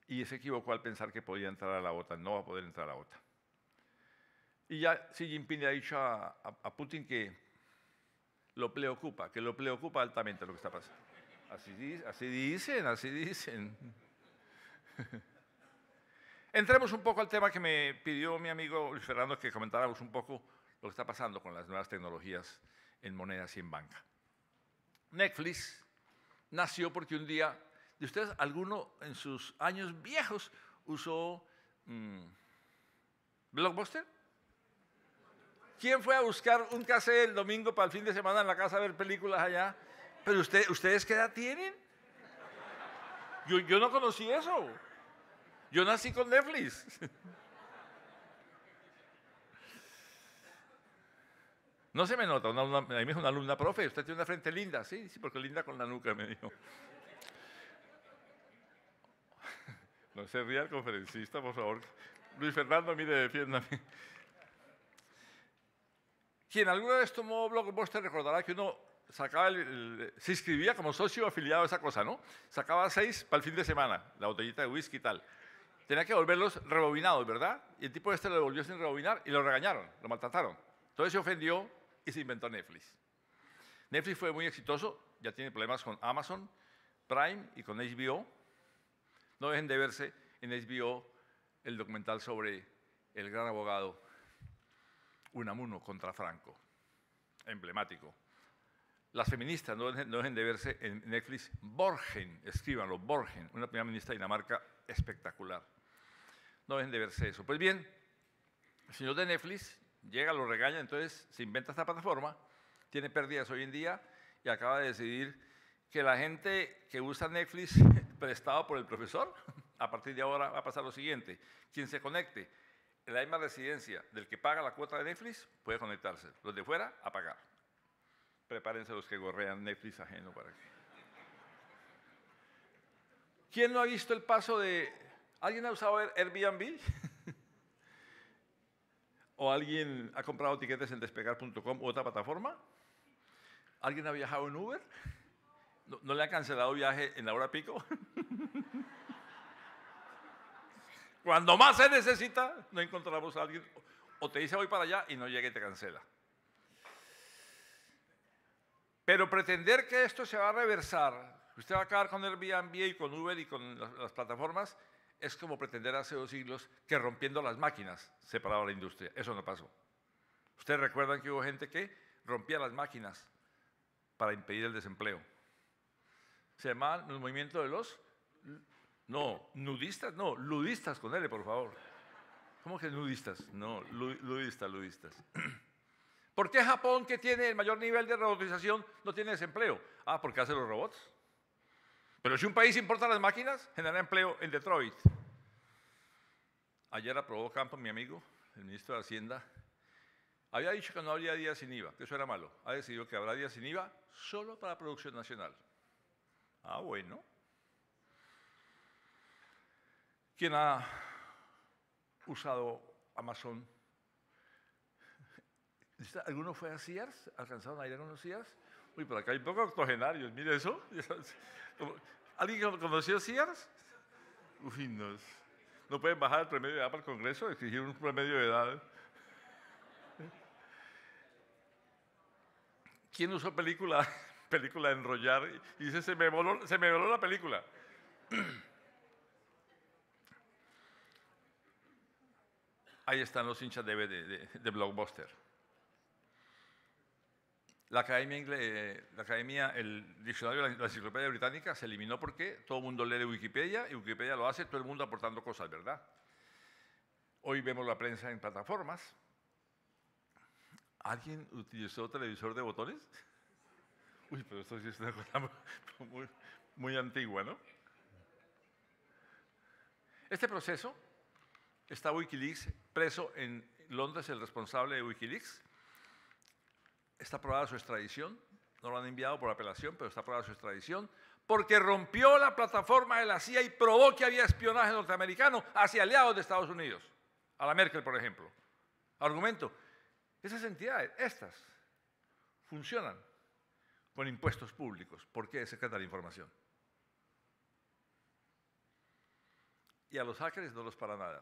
y se equivocó al pensar que podía entrar a la OTAN, no va a poder entrar a la OTAN. Y ya Xi Jinping le ha dicho a Putin que lo preocupa altamente lo que está pasando. Así dicen. Entremos un poco al tema que me pidió mi amigo Luis Fernando, que comentáramos un poco lo que está pasando con las nuevas tecnologías en monedas y en banca. Netflix nació porque un día, ¿de ustedes alguno en sus años viejos usó Blockbuster? ¿Quién fue a buscar un cassette el domingo para el fin de semana en la casa a ver películas allá? ¿Pero ustedes qué edad tienen? Yo no conocí eso. Yo nací con Netflix. No se me nota, a mí me dijo una alumna, profe, usted tiene una frente linda. Sí, porque linda con la nuca, me dijo. No se ría el conferencista, por favor. Luis Fernando, mire, defiéndame. Quien alguna vez tomó Blockbuster recordará que uno sacaba se inscribía como socio afiliado a esa cosa, ¿no? Sacaba 6 para el fin de semana, la botellita de whisky y tal. Tenía que volverlos rebobinados, ¿verdad? Y el tipo este lo devolvió sin rebobinar y lo regañaron, lo maltrataron. Entonces se ofendió y se inventó Netflix. Netflix fue muy exitoso, ya tiene problemas con Amazon Prime y con HBO. No dejen de verse en HBO el documental sobre el gran abogado Unamuno contra Franco, emblemático. Las feministas no dejen de verse en Netflix Borgen, escríbanlo, Borgen, una primera ministra de Dinamarca espectacular. No dejen de verse eso. Pues bien, el señor de Netflix llega, lo regaña, entonces se inventa esta plataforma, tiene pérdidas hoy en día y acaba de decidir que la gente que usa Netflix prestado por el profesor, a partir de ahora va a pasar lo siguiente: quien se conecte en la misma residencia del que paga la cuota de Netflix puede conectarse, los de fuera a pagar. Prepárense los que gorrean Netflix ajeno para que... ¿Quién no ha visto el paso de... ¿Alguien ha usado Airbnb? ¿O alguien ha comprado tiquetes en despegar.com u otra plataforma? ¿Alguien ha viajado en Uber? ¿No le han cancelado viaje en la hora pico? Cuando más se necesita, no encontramos a alguien. O te dice voy para allá y no llega y te cancela. Pero pretender que esto se va a reversar, usted va a acabar con Airbnb y con Uber y con las plataformas, es como pretender hace 2 siglos que rompiendo las máquinas se paraba la industria. Eso no pasó. Ustedes recuerdan que hubo gente que rompía las máquinas para impedir el desempleo. Se llamaban el movimiento de los, no, nudistas, no, ludistas con L, por favor. ¿Cómo que nudistas? No, ludistas. ¿Por qué Japón, que tiene el mayor nivel de robotización, no tiene desempleo? Ah, porque hace los robots. Pero si un país importa las máquinas, genera empleo en Detroit. Ayer aprobó Campos, mi amigo, el ministro de Hacienda, había dicho que no habría días sin IVA, que eso era malo. Ha decidido que habrá días sin IVA solo para producción nacional. Ah, bueno. ¿Quién ha usado Amazon? ¿Alguno fue a Sears? ¿Alcanzaron a ir a algunos Sears? Uy, por acá hay pocos octogenarios, mire eso. ¿Alguien conoció Sears? Uy, no pueden bajar el promedio de edad para el Congreso, exigir un promedio de edad. ¿Quién usó película de enrollar? Y dice, se me voló la película. Ahí están los hinchas de Blockbuster. La academia, el diccionario de la Enciclopedia Británica se eliminó porque todo el mundo lee Wikipedia y Wikipedia lo hace todo el mundo aportando cosas, ¿verdad? Hoy vemos la prensa en plataformas. ¿Alguien utilizó televisor de botones? Uy, pero esto sí es una cosa muy antigua, ¿no? Este proceso está Wikileaks preso en Londres, el responsable de Wikileaks. Está aprobada su extradición, no lo han enviado por apelación, pero está aprobada su extradición, porque rompió la plataforma de la CIA y probó que había espionaje norteamericano hacia aliados de Estados Unidos, a la Merkel, por ejemplo. Argumento, esas entidades, estas, funcionan con impuestos públicos. ¿Por qué secretan la información? Y a los hackers no los para nada.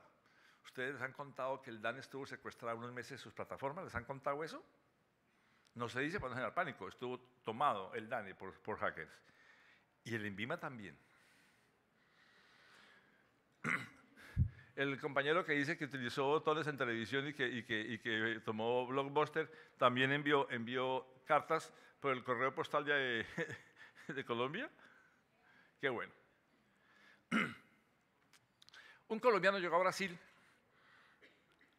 ¿Ustedes les han contado que el DAN estuvo secuestrado unos meses en sus plataformas? ¿Les han contado eso? No se dice para no generar pánico. Estuvo tomado el DANE por hackers. Y el INVIMA también. El compañero que dice que utilizó botones en televisión y que tomó Blockbuster también envió cartas por el correo postal de Colombia. Qué bueno. Un colombiano llegó a Brasil,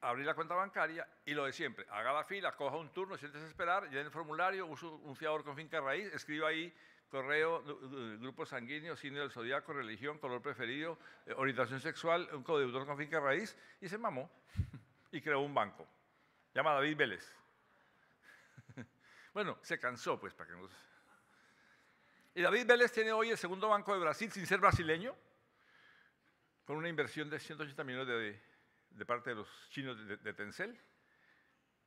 abrí la cuenta bancaria y lo de siempre, haga la fila, coja un turno, siéntese a esperar, llene el formulario, use un fiador con finca raíz, escriba ahí correo, grupo sanguíneo, signo del zodiaco, religión, color preferido, orientación sexual, un codeudor con finca raíz, y se mamó y creó un banco. Llama David Vélez. Bueno, se cansó, pues, para que nos... Y David Vélez tiene hoy el segundo banco de Brasil sin ser brasileño, con una inversión de 180 millones de parte de los chinos de Tencel,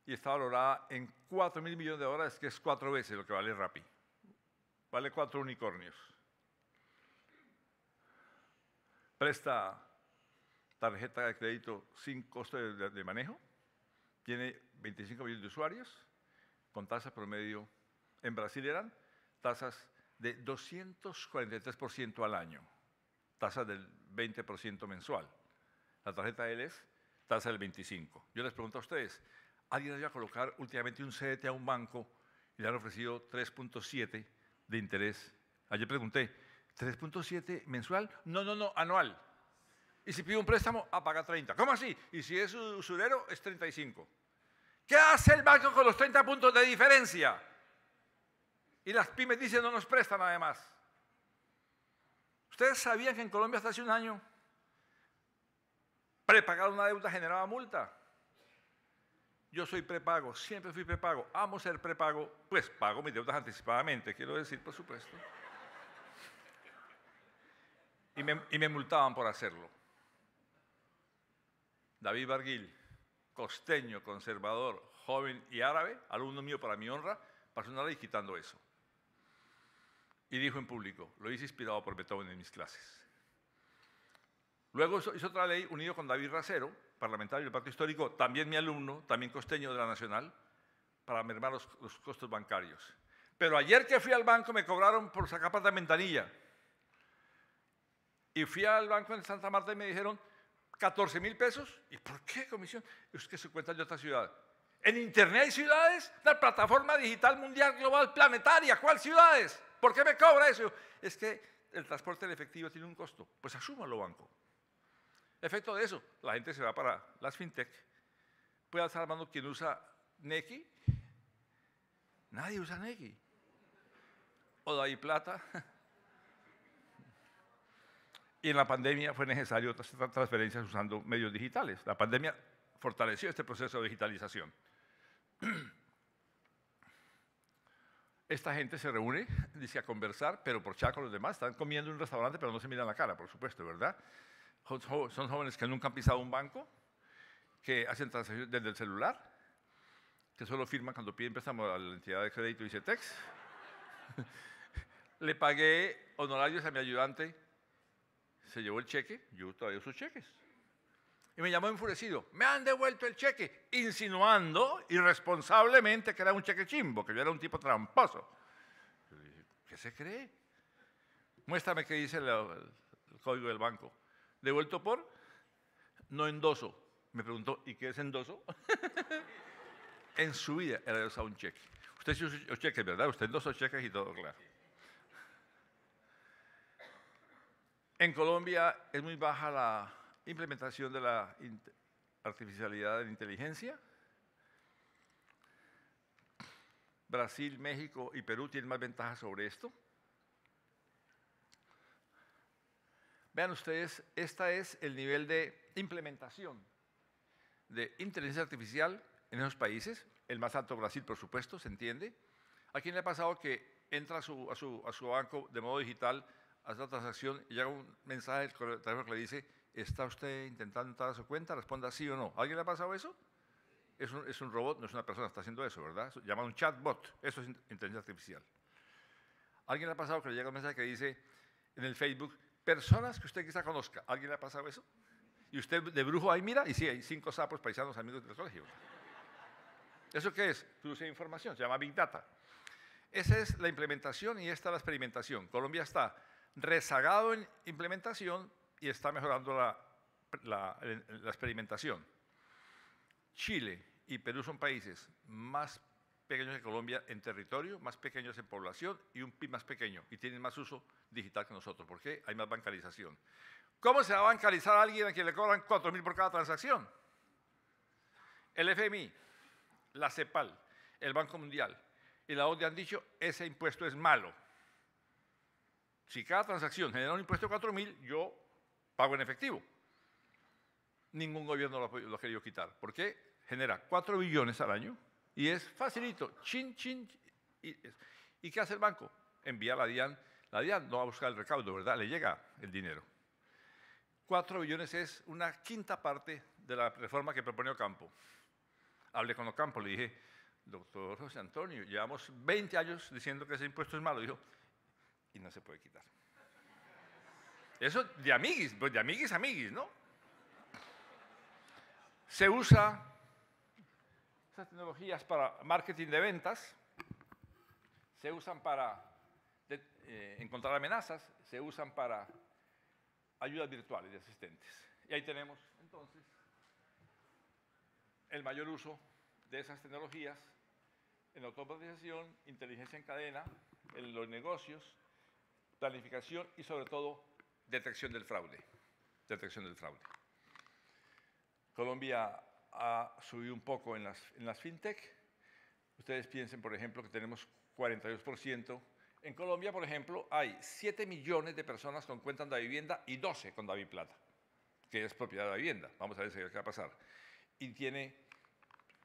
y está valorada en 4.000 millones de dólares, que es 4 veces lo que vale Rappi. Vale 4 unicornios. Presta tarjeta de crédito sin costo de manejo, tiene 25 millones de usuarios, con tasas promedio, en Brasil eran tasas de 243% al año, tasas del 20% mensual. La tarjeta de él es tasa del 25%. Yo les pregunto a ustedes, ¿alguien ha ido a colocar últimamente un CDT a un banco y le han ofrecido 3.7 de interés? Ayer pregunté, ¿3.7 mensual? No, anual. Y si pide un préstamo, paga 30. ¿Cómo así? Y si es usurero, es 35. ¿Qué hace el banco con los 30 puntos de diferencia? Y las pymes dicen, no nos prestan además. ¿Ustedes sabían que en Colombia hasta hace un año prepagar una deuda generaba multa? Yo soy prepago, siempre fui prepago, amo ser prepago, pues pago mis deudas anticipadamente, quiero decir, por supuesto. Y me multaban por hacerlo. David Barguil, costeño, conservador, joven y árabe, alumno mío para mi honra, pasó una ley quitando eso. Y dijo en público, lo hice inspirado por Beethoven en mis clases. Luego hizo otra ley unido con David Racero, parlamentario del Pacto Histórico, también mi alumno, también costeño de la Nacional, para mermar los costos bancarios. Pero ayer que fui al banco me cobraron por sacar plata de ventanilla. Y fui al banco en Santa Marta y me dijeron 14.000 pesos. ¿Y por qué comisión? Es que se cuentan de otra ciudad. En Internet hay ciudades, la plataforma digital mundial global planetaria. ¿Cuál ciudades? ¿Por qué me cobra eso? Es que el transporte en efectivo tiene un costo. Pues asúmalo, banco. Efecto de eso, la gente se va para las fintech. Puede estar armando quien usa Nequi. Nadie usa Nequi. O Davi Plata. Y en la pandemia fue necesario hacer transferencias usando medios digitales. La pandemia fortaleció este proceso de digitalización. Esta gente se reúne, dice, a conversar, pero por chat con los demás. Están comiendo en un restaurante, pero no se miran la cara, por supuesto, ¿verdad? Son jóvenes que nunca han pisado un banco, que hacen transacciones desde el celular, que solo firman cuando piden préstamo a la entidad de crédito ICETEX. Le pagué honorarios a mi ayudante, se llevó el cheque, yo todavía uso cheques. Y me llamó enfurecido, me han devuelto el cheque, insinuando irresponsablemente que era un cheque chimbo, que yo era un tipo tramposo. Yo dije, ¿qué se cree? Muéstrame qué dice el código del banco. ¿Devuelto por? No endoso. Me preguntó, ¿y qué es endoso? En su vida era usado un cheque. Usted sí usa cheques, ¿verdad? Usted endosó cheques y todo, claro. En Colombia es muy baja la implementación de la artificialidad de la inteligencia. Brasil, México y Perú tienen más ventajas sobre esto. Vean ustedes, este es el nivel de implementación de inteligencia artificial en esos países. El más alto Brasil, por supuesto, se entiende. ¿A quién le ha pasado que entra a su banco de modo digital, hace la transacción y llega un mensaje del teléfono que le dice, ¿está usted intentando entrar a su cuenta? Responda sí o no. ¿A alguien le ha pasado eso? Es un robot, no es una persona que está haciendo eso, ¿verdad? Se llama un chatbot. Eso es inteligencia artificial. ¿A alguien le ha pasado que le llega un mensaje que dice en el Facebook, personas que usted quizá conozca? ¿A alguien le ha pasado eso? Y usted de brujo ahí mira y sí, hay 5 sapos paisanos amigos del colegio. ¿Eso qué es? Cruce de información, se llama Big Data. Esa es la implementación y esta es la experimentación. Colombia está rezagado en implementación y está mejorando la experimentación. Chile y Perú son países más pequeños que Colombia en territorio, más pequeños en población y un PIB más pequeño y tienen más uso digital que nosotros. ¿Por qué? Hay más bancarización. ¿Cómo se va a bancarizar a alguien a quien le cobran 4.000 por cada transacción? El FMI, la CEPAL, el Banco Mundial y la OCDE han dicho ese impuesto es malo. Si cada transacción genera un impuesto de 4.000, yo pago en efectivo. Ningún gobierno lo ha querido quitar. ¿Por qué? Genera 4 billones al año y es facilito. Chin, chin. ¿Y qué hace el banco? Envía a la DIAN. La DIAN no va a buscar el recaudo, ¿verdad? Le llega el dinero. 4 billones es una quinta parte de la reforma que propone Ocampo. Hablé con Ocampo, le dije, doctor José Antonio, llevamos 20 años diciendo que ese impuesto es malo. Dijo, y no se puede quitar. Eso de amiguis, pues de amiguis a amiguis, ¿no? Se usa esas tecnologías para marketing de ventas, se usan para encontrar amenazas, se usan para ayudas virtuales de asistentes. Y ahí tenemos, entonces, el mayor uso de esas tecnologías en automatización, inteligencia en cadena, en los negocios, planificación y, sobre todo, detección del fraude. Detección del fraude. Colombia ha subido un poco en las fintech. Ustedes piensen, por ejemplo, que tenemos 42%. En Colombia, por ejemplo, hay 7 millones de personas con cuentas de vivienda y 12 con Davi Plata, que es propiedad de la vivienda. Vamos a ver qué va a pasar. Y tiene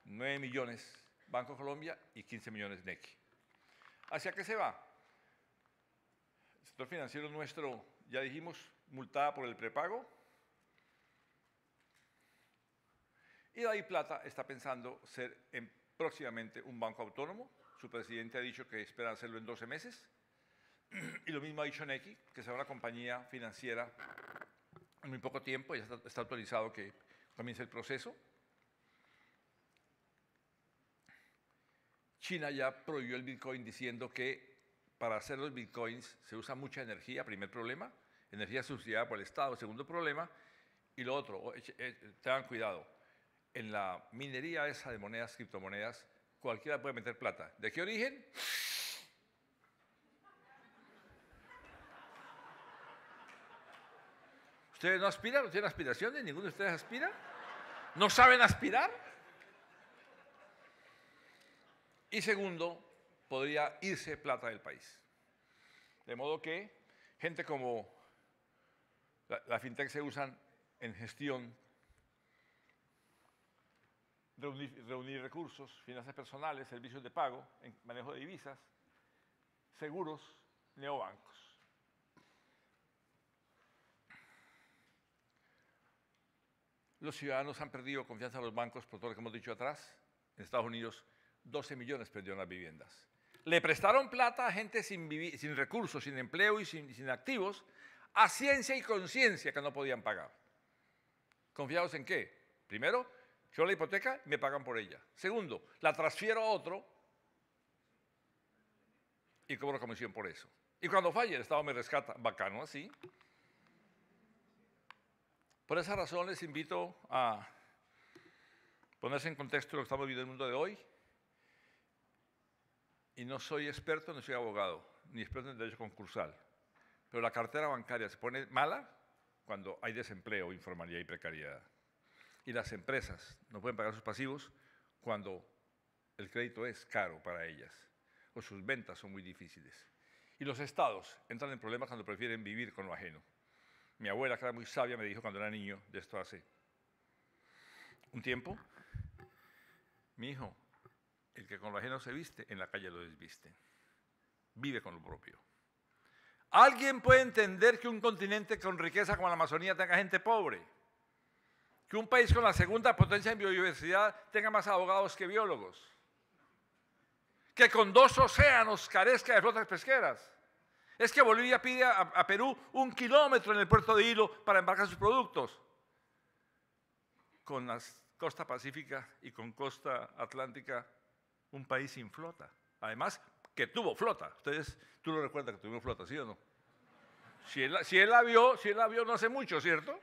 9 millones Banco Colombia y 15 millones Nequi. ¿Hacia qué se va? El sector financiero nuestro, ya dijimos, multada por el prepago. Y Davi Plata está pensando ser próximamente un banco autónomo. Su presidente ha dicho que espera hacerlo en 12 meses. Y lo mismo ha dicho Nequi, que será una compañía financiera en muy poco tiempo. Ya está autorizado que comience el proceso. China ya prohibió el Bitcoin diciendo que para hacer los Bitcoins se usa mucha energía, primer problema. Energía subsidiada por el Estado, segundo problema. Y lo otro, tengan cuidado, en la minería esa de monedas, criptomonedas, cualquiera puede meter plata. ¿De qué origen? ¿Ustedes no aspiran? ¿No tienen aspiraciones? ¿Ninguno de ustedes aspira? ¿No saben aspirar? Y segundo, podría irse plata del país. De modo que gente como la fintech se usan en gestión, reunir recursos, finanzas personales, servicios de pago, en manejo de divisas, seguros, neobancos. Los ciudadanos han perdido confianza en los bancos por todo lo que hemos dicho atrás. En Estados Unidos, 12 millones perdieron las viviendas. Le prestaron plata a gente sin recursos, sin empleo y sin activos, a ciencia y conciencia que no podían pagar. ¿Confiados en qué? Primero, yo la hipoteca y me pagan por ella. Segundo, la transfiero a otro y cobro comisión por eso. Y cuando falle, el Estado me rescata. Bacano así. Por esa razón les invito a ponerse en contexto de lo que estamos viviendo en el mundo de hoy. Y no soy experto, no soy abogado, ni experto en derecho concursal. Pero la cartera bancaria se pone mala cuando hay desempleo, informalidad y precariedad. Y las empresas no pueden pagar sus pasivos cuando el crédito es caro para ellas o sus ventas son muy difíciles. Y los estados entran en problemas cuando prefieren vivir con lo ajeno. Mi abuela, que era muy sabia, me dijo cuando era niño, de esto hace un tiempo, mi hijo, el que con lo ajeno se viste, en la calle lo desviste. Vive con lo propio. ¿Alguien puede entender que un continente con riqueza como la Amazonía tenga gente pobre? Que un país con la segunda potencia en biodiversidad tenga más abogados que biólogos. Que con 2 océanos carezca de flotas pesqueras. Es que Bolivia pide a Perú 1 kilómetro en el puerto de Hilo para embarcar sus productos. Con la costa pacífica y con costa atlántica, un país sin flota. Además, que tuvo flota. Tú lo recuerdas que tuvimos flota, ¿sí o no? Si él la vio no hace mucho, ¿cierto?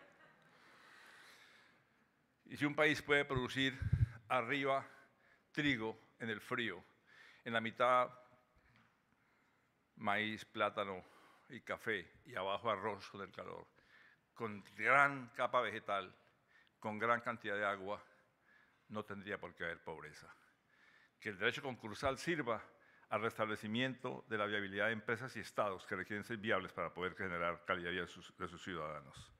Y si un país puede producir arriba trigo en el frío, en la mitad maíz, plátano y café, y abajo arroz con el calor, con gran capa vegetal, con gran cantidad de agua, no tendría por qué haber pobreza. Que el derecho concursal sirva al restablecimiento de la viabilidad de empresas y estados que requieren ser viables para poder generar calidad de vida de sus ciudadanos.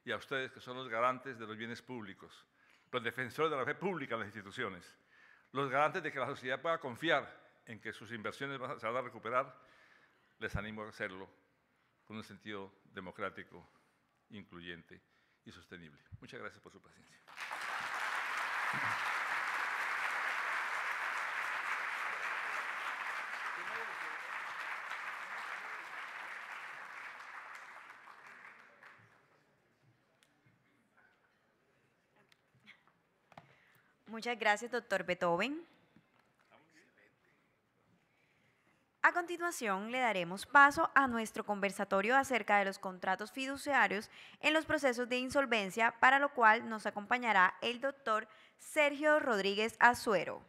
Y a ustedes, que son los garantes de los bienes públicos, los defensores de la fe pública en las instituciones, los garantes de que la sociedad pueda confiar en que sus inversiones se van a recuperar, les animo a hacerlo con un sentido democrático, incluyente y sostenible. Muchas gracias por su paciencia. Muchas gracias, doctor Beethoven. A continuación, le daremos paso a nuestro conversatorio acerca de los contratos fiduciarios en los procesos de insolvencia, para lo cual nos acompañará el doctor Sergio Rodríguez Azuero.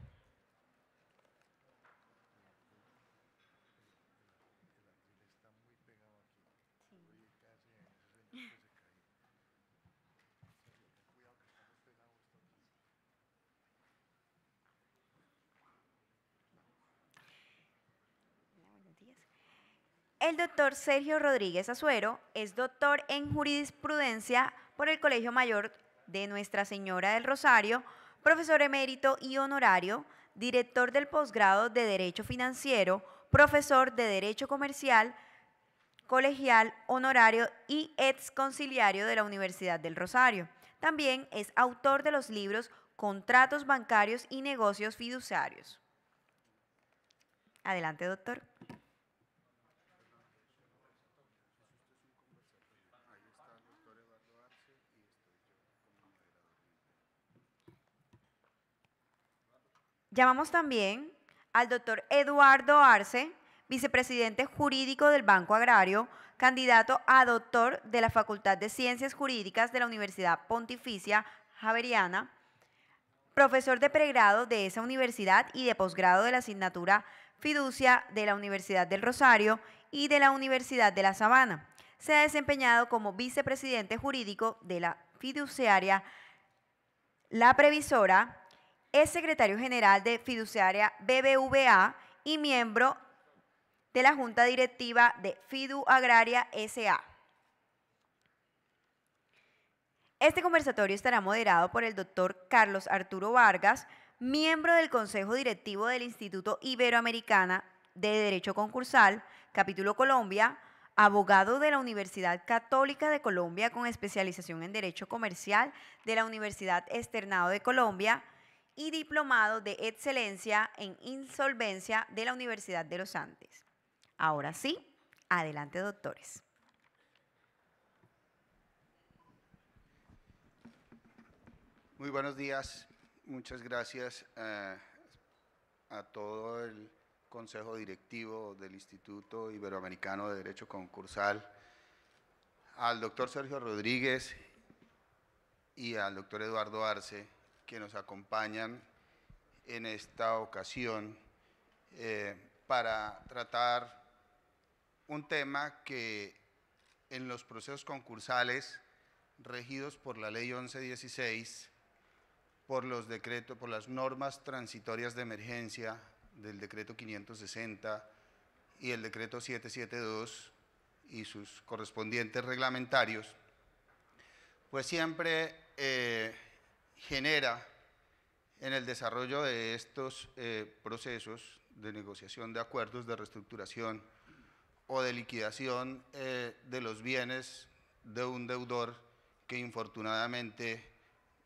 El doctor Sergio Rodríguez Azuero es doctor en jurisprudencia por el Colegio Mayor de Nuestra Señora del Rosario, profesor emérito y honorario, director del posgrado de Derecho Financiero, profesor de Derecho Comercial, colegial honorario y ex conciliario de la Universidad del Rosario. También es autor de los libros Contratos Bancarios y Negocios Fiduciarios. Adelante, doctor. Llamamos también al doctor Eduardo Arce, vicepresidente jurídico del Banco Agrario, candidato a doctor de la Facultad de Ciencias Jurídicas de la Universidad Pontificia Javeriana, profesor de pregrado de esa universidad y de posgrado de la asignatura Fiducia de la Universidad del Rosario y de la Universidad de La Sabana. Se ha desempeñado como vicepresidente jurídico de la fiduciaria La Previsora, es secretario general de fiduciaria BBVA y miembro de la Junta Directiva de Fidu Agraria S.A. Este conversatorio estará moderado por el doctor Carlos Arturo Vargas, miembro del Consejo Directivo del Instituto Iberoamericana de Derecho Concursal, Capítulo Colombia, abogado de la Universidad Católica de Colombia con especialización en Derecho Comercial de la Universidad Externado de Colombia y diplomado de Excelencia en Insolvencia de la Universidad de los Andes. Ahora sí, adelante, doctores. Muy buenos días, muchas gracias a todo el Consejo Directivo del Instituto Iberoamericano de Derecho Concursal, al doctor Sergio Rodríguez y al doctor Eduardo Arce, que nos acompañan en esta ocasión para tratar un tema que en los procesos concursales regidos por la Ley 1116, por las normas transitorias de emergencia del decreto 560 y el decreto 772 y sus correspondientes reglamentarios, pues siempre genera en el desarrollo de estos procesos de negociación de acuerdos de reestructuración o de liquidación de los bienes de un deudor que infortunadamente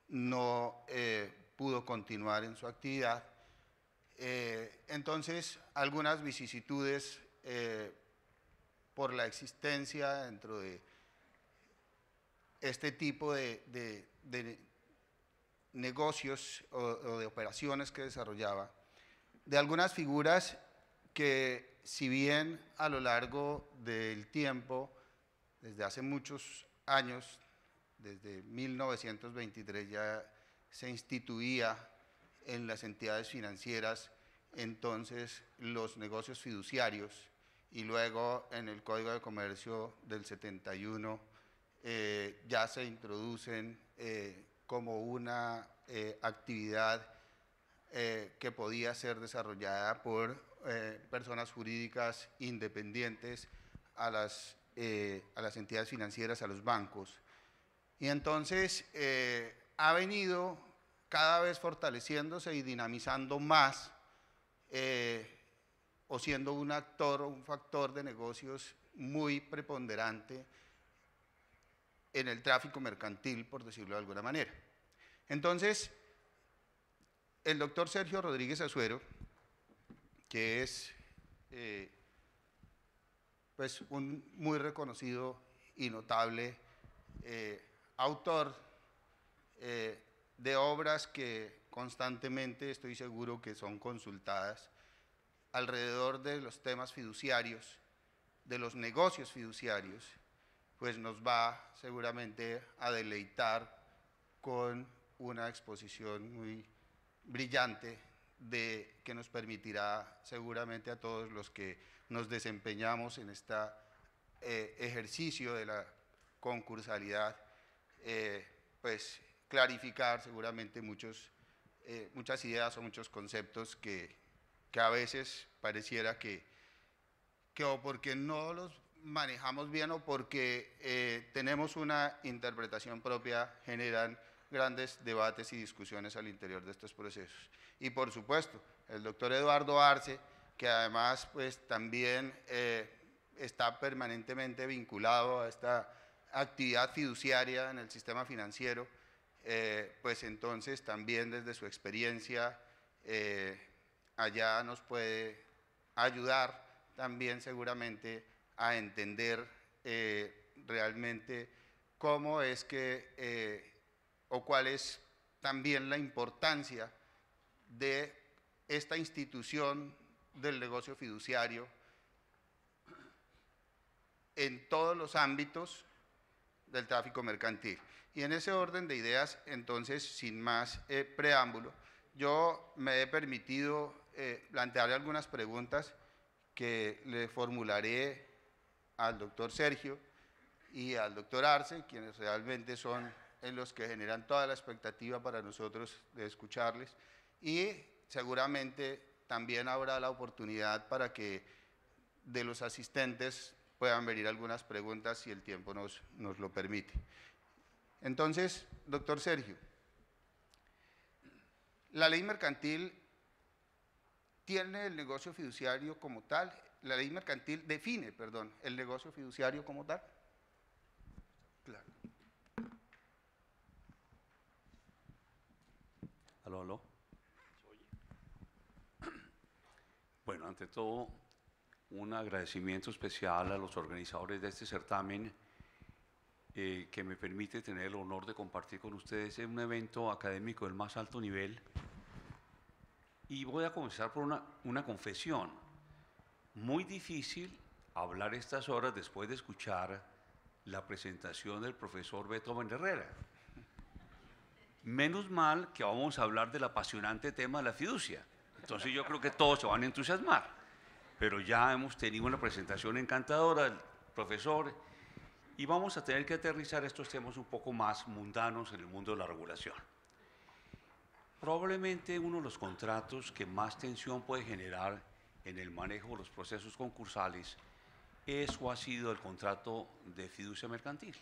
no pudo continuar en su actividad. Entonces, algunas vicisitudes por la existencia dentro de este tipo de negocios o de operaciones que desarrollaba, de algunas figuras que, si bien a lo largo del tiempo, desde hace muchos años, desde 1923 ya se instituía en las entidades financieras entonces los negocios fiduciarios, y luego en el Código de Comercio del 71 ya se introducen como una actividad que podía ser desarrollada por personas jurídicas independientes a las entidades financieras, a los bancos. Y entonces ha venido cada vez fortaleciéndose y dinamizando más o siendo un actor o un factor de negocios muy preponderante en el tráfico mercantil, por decirlo de alguna manera. Entonces, el doctor Sergio Rodríguez Azuero, que es pues un muy reconocido y notable autor de obras que constantemente estoy seguro que son consultadas alrededor de los temas fiduciarios, de los negocios fiduciarios, pues nos va seguramente a deleitar con una exposición muy brillante que nos permitirá seguramente a todos los que nos desempeñamos en este ejercicio de la concursalidad, pues clarificar seguramente muchas ideas o muchos conceptos que a veces pareciera que o porque no los manejamos bien o porque tenemos una interpretación propia, generan grandes debates y discusiones al interior de estos procesos. Y por supuesto, el doctor Eduardo Arce, que además pues también está permanentemente vinculado a esta actividad fiduciaria en el sistema financiero, pues entonces también desde su experiencia allá nos puede ayudar también seguramente a entender realmente cómo es que o cuál es también la importancia de esta institución del negocio fiduciario en todos los ámbitos del tráfico mercantil. Y en ese orden de ideas, entonces, sin más preámbulo, yo me he permitido plantearle algunas preguntas que le formularé al doctor Sergio y al doctor Arce, quienes realmente son los que generan toda la expectativa para nosotros de escucharles, y seguramente también habrá la oportunidad para que de los asistentes puedan venir algunas preguntas si el tiempo nos lo permite. Entonces, doctor Sergio, la ley mercantil tiene el negocio fiduciario como tal, la ley mercantil define, perdón, el negocio fiduciario como tal. Claro. Aló. Bueno, ante todo, un agradecimiento especial a los organizadores de este certamen que me permite tener el honor de compartir con ustedes en un evento académico del más alto nivel. Y voy a comenzar por una confesión. Muy difícil hablar estas horas después de escuchar la presentación del profesor Beto Herrera. Menos mal que vamos a hablar del apasionante tema de la fiducia. Entonces yo creo que todos se van a entusiasmar. Pero ya hemos tenido una presentación encantadora del profesor y vamos a tener que aterrizar estos temas un poco más mundanos en el mundo de la regulación. Probablemente uno de los contratos que más tensión puede generar en el manejo de los procesos concursales es o ha sido el contrato de fiducia mercantil.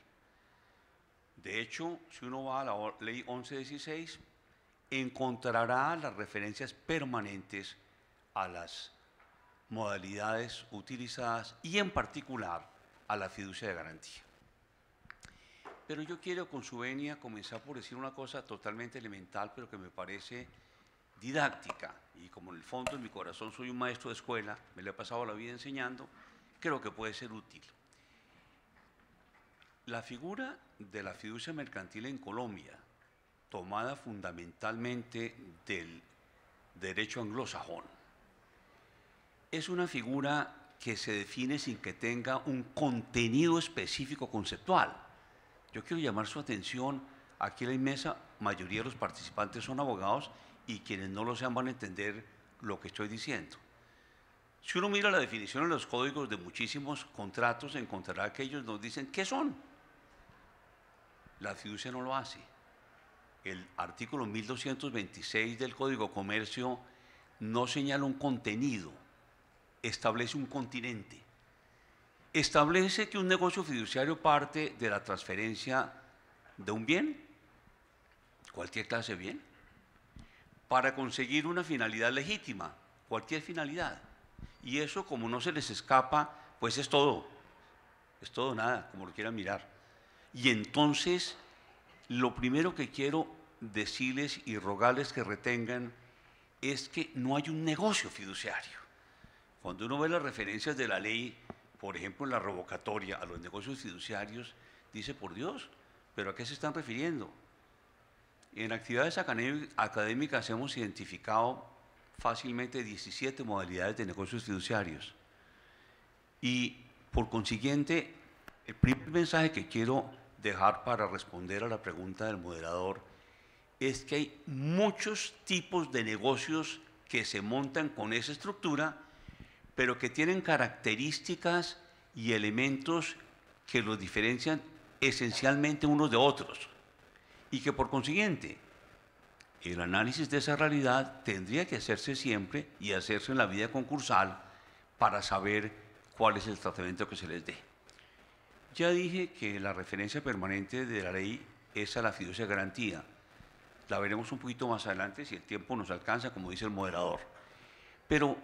De hecho, si uno va a la ley 1116, encontrará las referencias permanentes a las modalidades utilizadas y en particular a la fiducia de garantía. Pero yo quiero, con su venia, comenzar por decir una cosa totalmente elemental, pero que me parece didáctica, y como en el fondo en mi corazón soy un maestro de escuela, me lo he pasado la vida enseñando, creo que puede ser útil. La figura de la fiducia mercantil en Colombia, tomada fundamentalmente del derecho anglosajón, es una figura que se define sin que tenga un contenido específico conceptual. Yo quiero llamar su atención, aquí en la inmensa mayoría de los participantes son abogados y quienes no lo sean van a entender lo que estoy diciendo. Si uno mira la definición en los códigos de muchísimos contratos, encontrará que ellos nos dicen ¿qué son? La fiducia no lo hace. El artículo 1226 del Código de Comercio no señala un contenido, establece un continente. Establece que un negocio fiduciario parte de la transferencia de un bien, cualquier clase de bien, para conseguir una finalidad legítima, cualquier finalidad. Y eso, como no se les escapa, pues es todo nada, como lo quieran mirar. Y entonces, lo primero que quiero decirles y rogarles que retengan es que no hay un negocio fiduciario. Cuando uno ve las referencias de la ley, por ejemplo, en la revocatoria a los negocios fiduciarios, dice, por Dios, ¿pero a qué se están refiriendo? En actividades académicas hemos identificado fácilmente 17 modalidades de negocios fiduciarios. Y, por consiguiente, el primer mensaje que quiero dejar para responder a la pregunta del moderador es que hay muchos tipos de negocios que se montan con esa estructura, pero que tienen características y elementos que los diferencian esencialmente unos de otros, y que por consiguiente el análisis de esa realidad tendría que hacerse siempre y hacerse en la vida concursal para saber cuál es el tratamiento que se les dé. Ya dije que la referencia permanente de la ley es a la fiducia de garantía. La veremos un poquito más adelante si el tiempo nos alcanza, como dice el moderador. Pero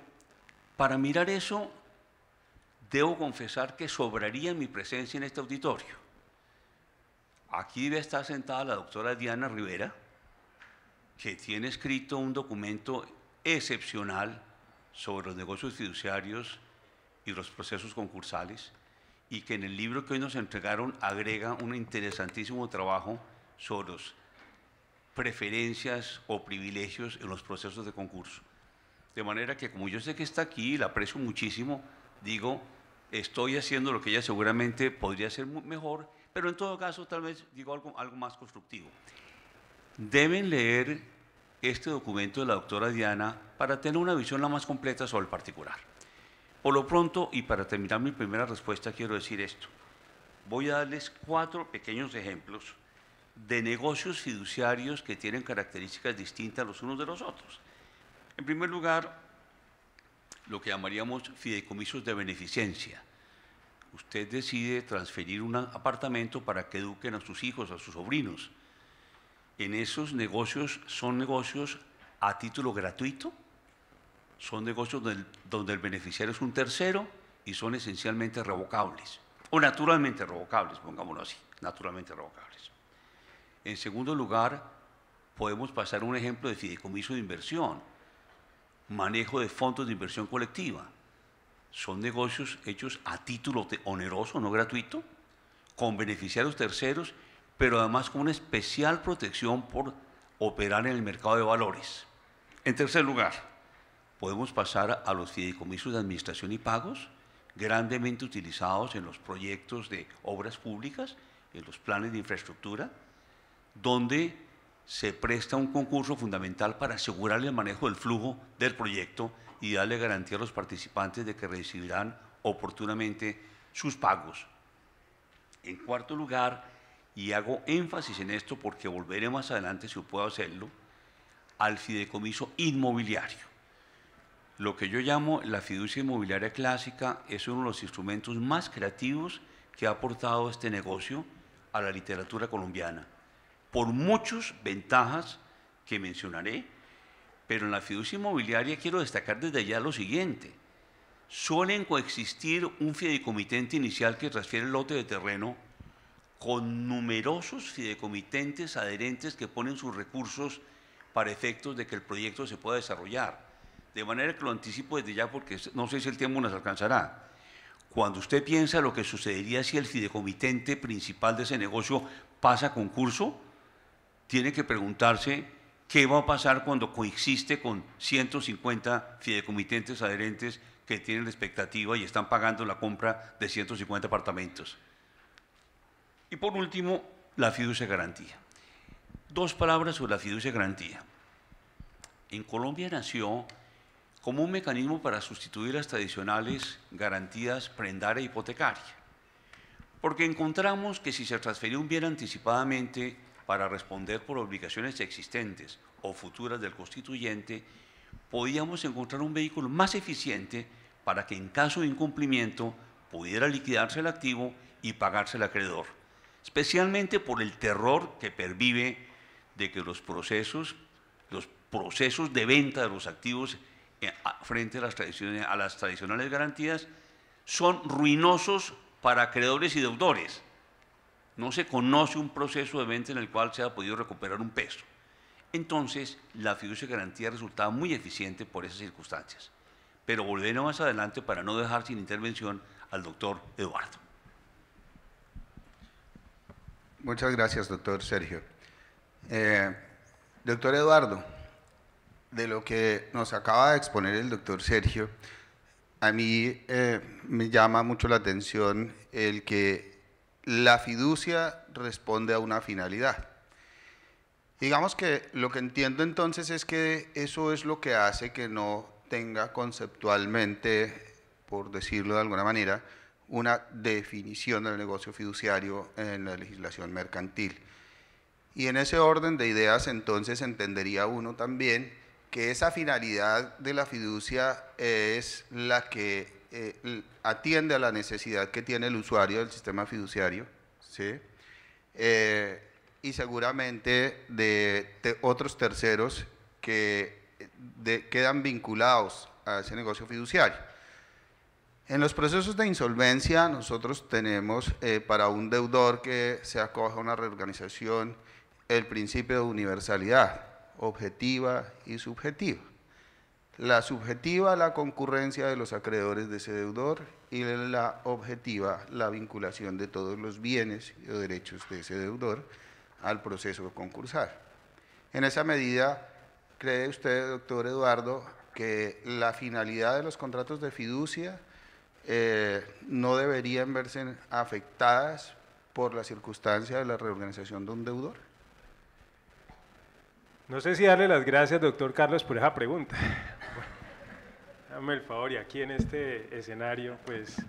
para mirar eso, debo confesar que sobraría mi presencia en este auditorio. Aquí debe estar sentada la doctora Diana Rivera, que tiene escrito un documento excepcional sobre los negocios fiduciarios y los procesos concursales, y que en el libro que hoy nos entregaron agrega un interesantísimo trabajo sobre las preferencias o privilegios en los procesos de concurso. De manera que, como yo sé que está aquí y la aprecio muchísimo, digo, estoy haciendo lo que ella seguramente podría hacer mejor, pero en todo caso tal vez digo algo más constructivo. Deben leer este documento de la doctora Diana para tener una visión la más completa sobre el particular. Por lo pronto, y para terminar mi primera respuesta, quiero decir esto. Voy a darles 4 pequeños ejemplos de negocios fiduciarios que tienen características distintas los unos de los otros. En primer lugar, lo que llamaríamos fideicomisos de beneficencia. Usted decide transferir un apartamento para que eduquen a sus hijos, a sus sobrinos. En esos negocios son negocios a título gratuito, son negocios donde el beneficiario es un tercero y son esencialmente revocables, o naturalmente revocables, pongámoslo así, naturalmente revocables. En segundo lugar, podemos pasar a un ejemplo de fideicomiso de inversión, manejo de fondos de inversión colectiva. Son negocios hechos a título oneroso, no gratuito, con beneficiarios terceros, pero además con una especial protección por operar en el mercado de valores. En tercer lugar, podemos pasar a los fideicomisos de administración y pagos, grandemente utilizados en los proyectos de obras públicas, en los planes de infraestructura, donde se presta un concurso fundamental para asegurar el manejo del flujo del proyecto y darle garantía a los participantes de que recibirán oportunamente sus pagos. En cuarto lugar, y hago énfasis en esto porque volveré más adelante, si puedo hacerlo, al fideicomiso inmobiliario. Lo que yo llamo la fiducia inmobiliaria clásica es uno de los instrumentos más creativos que ha aportado este negocio a la literatura colombiana, por muchas ventajas que mencionaré, pero en la fiducia inmobiliaria quiero destacar desde ya lo siguiente. Suelen coexistir un fideicomitente inicial que transfiere el lote de terreno con numerosos fideicomitentes adherentes que ponen sus recursos para efectos de que el proyecto se pueda desarrollar. De manera que lo anticipo desde ya porque no sé si el tiempo nos alcanzará. Cuando usted piensa lo que sucedería si el fideicomitente principal de ese negocio pasa a concurso, tiene que preguntarse qué va a pasar cuando coexiste con 150 fideicomitentes adherentes que tienen la expectativa y están pagando la compra de 150 apartamentos. Y por último, la fiducia garantía. 2 palabras sobre la fiducia garantía. En Colombia nació como un mecanismo para sustituir las tradicionales garantías prendaria e hipotecaria, porque encontramos que si se transfería un bien anticipadamente para responder por obligaciones existentes o futuras del constituyente, podíamos encontrar un vehículo más eficiente para que en caso de incumplimiento pudiera liquidarse el activo y pagarse el acreedor, especialmente por el terror que pervive de que los procesos de venta de los activos frente a las tradicionales garantías son ruinosos para acreedores y deudores. No se conoce un proceso de venta en el cual se haya podido recuperar un peso. Entonces, la fiducia garantía resultaba muy eficiente por esas circunstancias. Pero volveré más adelante para no dejar sin intervención al doctor Eduardo. Muchas gracias, doctor Sergio. Doctor Eduardo, de lo que nos acaba de exponer el doctor Sergio, a mí me llama mucho la atención el que la fiducia responde a una finalidad. Digamos que lo que entiendo entonces es que eso es lo que hace que no tenga conceptualmente, por decirlo de alguna manera, una definición del negocio fiduciario en la legislación mercantil. Y en ese orden de ideas entonces entendería uno también que esa finalidad de la fiducia es la que atiende a la necesidad que tiene el usuario del sistema fiduciario, ¿sí? Y seguramente de otros terceros que quedan vinculados a ese negocio fiduciario. En los procesos de insolvencia nosotros tenemos para un deudor que se acoja a una reorganización el principio de universalidad, objetiva y subjetiva. La subjetiva, la concurrencia de los acreedores de ese deudor, y la objetiva, la vinculación de todos los bienes y derechos de ese deudor al proceso concursal. En esa medida, ¿cree usted, doctor Eduardo, que la finalidad de los contratos de fiducia no deberían verse afectadas por la circunstancia de la reorganización de un deudor? No sé si darle las gracias, doctor Carlos, por esa pregunta. Bueno, dame el favor, y aquí en este escenario, pues,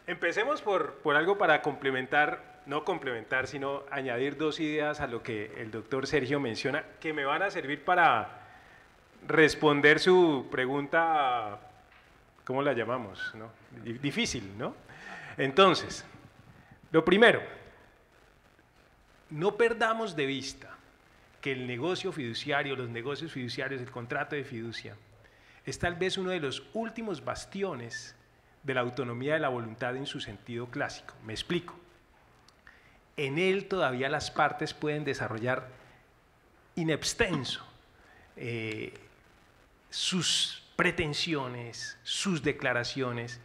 empecemos por algo para complementar, no complementar, sino añadir dos ideas a lo que el doctor Sergio menciona, que me van a servir para responder su pregunta, ¿cómo la llamamos? ¿No? Difícil, ¿no? Entonces, lo primero, no perdamos de vista que el negocio fiduciario, los negocios fiduciarios, el contrato de fiducia, es tal vez uno de los últimos bastiones de la autonomía de la voluntad en su sentido clásico. Me explico. En él todavía las partes pueden desarrollar in extenso sus pretensiones, sus declaraciones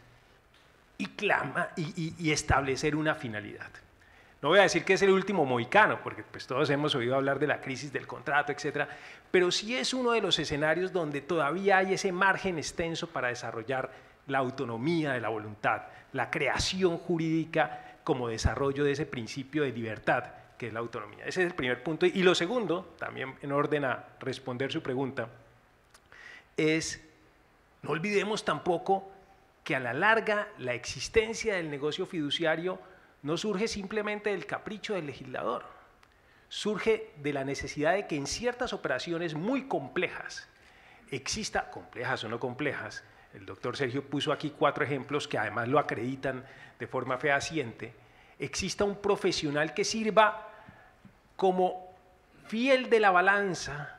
y establecer una finalidad. No voy a decir que es el último mohicano, porque pues todos hemos oído hablar de la crisis del contrato, etcétera, pero sí es uno de los escenarios donde todavía hay ese margen extenso para desarrollar la autonomía de la voluntad, la creación jurídica como desarrollo de ese principio de libertad que es la autonomía. Ese es el primer punto. Y lo segundo, también en orden a responder su pregunta, es, no olvidemos tampoco que a la larga la existencia del negocio fiduciario no surge simplemente del capricho del legislador, surge de la necesidad de que en ciertas operaciones muy complejas, complejas o no complejas, el doctor Sergio puso aquí 4 ejemplos que además lo acreditan de forma fehaciente, exista un profesional que sirva como fiel de la balanza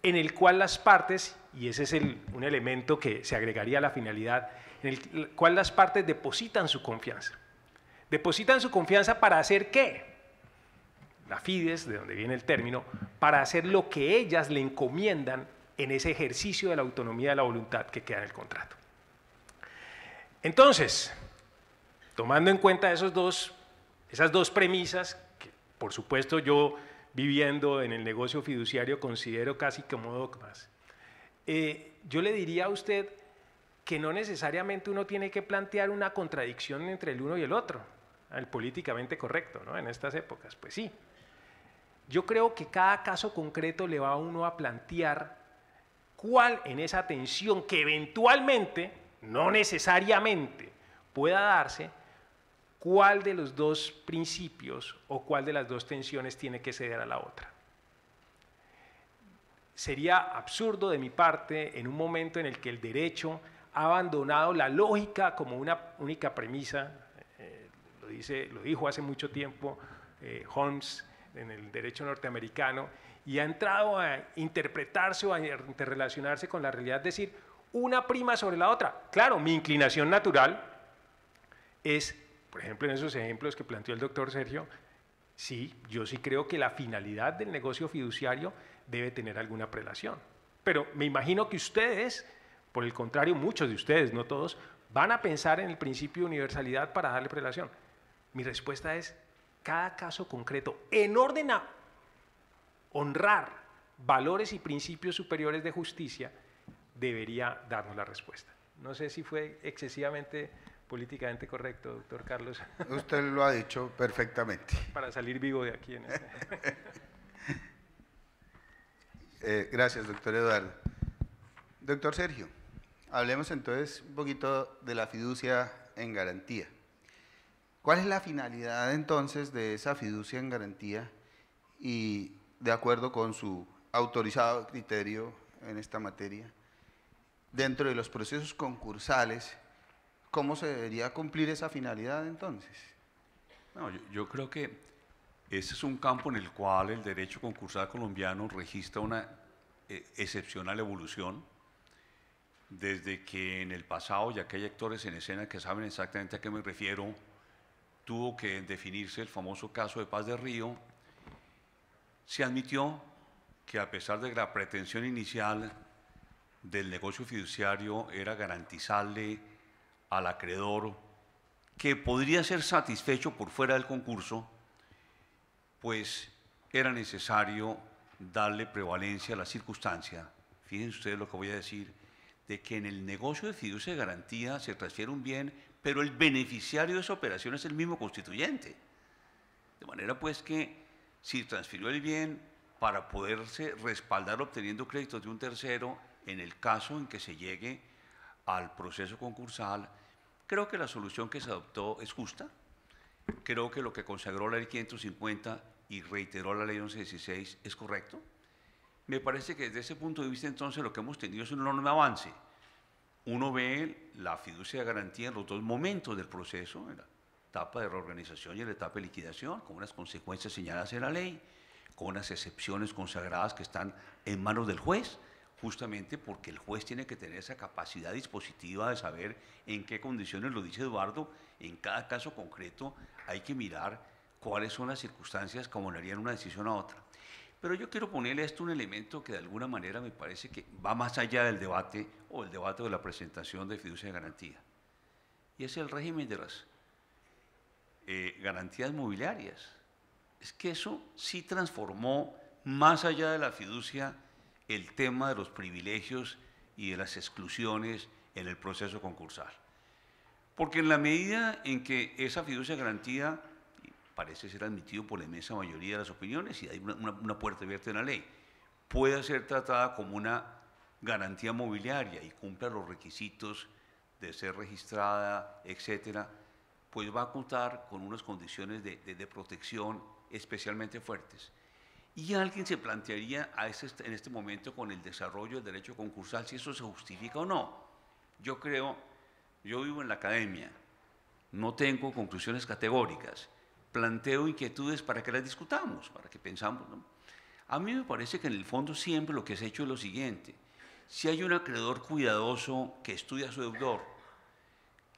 en el cual las partes, y ese es un elemento que se agregaría a la finalidad, en el cual las partes depositan su confianza. ¿Depositan su confianza para hacer qué? La fides, de donde viene el término, para hacer lo que ellas le encomiendan en ese ejercicio de la autonomía de la voluntad que queda en el contrato. Entonces, tomando en cuenta esas dos premisas, que por supuesto yo viviendo en el negocio fiduciario considero casi como dogmas, yo le diría a usted que no necesariamente uno tiene que plantear una contradicción entre el uno y el otro, el políticamente correcto, ¿no? En estas épocas, pues sí. Yo creo que cada caso concreto le va a uno a plantear cuál en esa tensión que eventualmente, no necesariamente, pueda darse, cuál de los dos principios o cuál de las dos tensiones tiene que ceder a la otra. Sería absurdo de mi parte en un momento en el que el derecho ha abandonado la lógica como una única premisa, lo dijo hace mucho tiempo Holmes en el derecho norteamericano, y ha entrado a interpretarse o a interrelacionarse con la realidad, es decir, una prima sobre la otra. Claro, mi inclinación natural es, por ejemplo, en esos ejemplos que planteó el doctor Sergio, sí, yo sí creo que la finalidad del negocio fiduciario debe tener alguna prelación. Pero me imagino que ustedes, por el contrario, muchos de ustedes, no todos, van a pensar en el principio de universalidad para darle prelación. Mi respuesta es, cada caso concreto, en orden a honrar valores y principios superiores de justicia, debería darnos la respuesta. No sé si fue excesivamente políticamente correcto, doctor Carlos. Usted lo ha dicho perfectamente. Para salir vivo de aquí. Gracias, doctor Eduardo. Doctor Sergio, hablemos entonces un poquito de la fiducia en garantía. ¿Cuál es la finalidad entonces de esa fiducia en garantía y, de acuerdo con su autorizado criterio en esta materia, dentro de los procesos concursales, cómo se debería cumplir esa finalidad entonces? No, yo creo que ese es un campo en el cual el derecho concursal colombiano registra una excepcional evolución, desde que en el pasado, ya que hay actores en escena que saben exactamente a qué me refiero, tuvo que definirse el famoso caso de Paz de Río, se admitió que a pesar de la pretensión inicial del negocio fiduciario era garantizarle al acreedor que podría ser satisfecho por fuera del concurso, pues era necesario darle prevalencia a la circunstancia, fíjense ustedes lo que voy a decir, de que en el negocio de fiducia de garantía se transfiere un bien, pero el beneficiario de esa operación es el mismo constituyente. De manera pues que si transfirió el bien para poderse respaldar obteniendo créditos de un tercero en el caso en que se llegue al proceso concursal. Creo que la solución que se adoptó es justa. Creo que lo que consagró la ley 550 y reiteró la ley 1116 es correcto. Me parece que desde ese punto de vista entonces lo que hemos tenido es un enorme avance. Uno ve la fiducia de garantía en los dos momentos del proceso, en la etapa de reorganización y en la etapa de liquidación, con unas consecuencias señaladas en la ley, con unas excepciones consagradas que están en manos del juez, justamente porque el juez tiene que tener esa capacidad dispositiva de saber en qué condiciones, lo dice Eduardo, en cada caso concreto hay que mirar cuáles son las circunstancias que abonarían una decisión a otra. Pero yo quiero ponerle a esto un elemento que de alguna manera me parece que va más allá del debate o el debate de la presentación de fiducia de garantía. Y es el régimen de las garantías mobiliarias. Es que eso sí transformó, más allá de la fiducia, el tema de los privilegios y de las exclusiones en el proceso concursal. Porque en la medida en que esa fiducia de garantía parece ser admitido por la inmensa mayoría de las opiniones y hay una puerta abierta en la ley, puede ser tratada como una garantía mobiliaria y cumpla los requisitos de ser registrada, etcétera, pues va a contar con unas condiciones de protección especialmente fuertes. Y alguien se plantearía en este momento con el desarrollo del derecho concursal si eso se justifica o no. Yo vivo en la academia, no tengo conclusiones categóricas, planteo inquietudes para que las discutamos, para que pensamos, ¿no? A mí me parece que en el fondo siempre lo que se ha hecho es lo siguiente: si hay un acreedor cuidadoso que estudia a su deudor,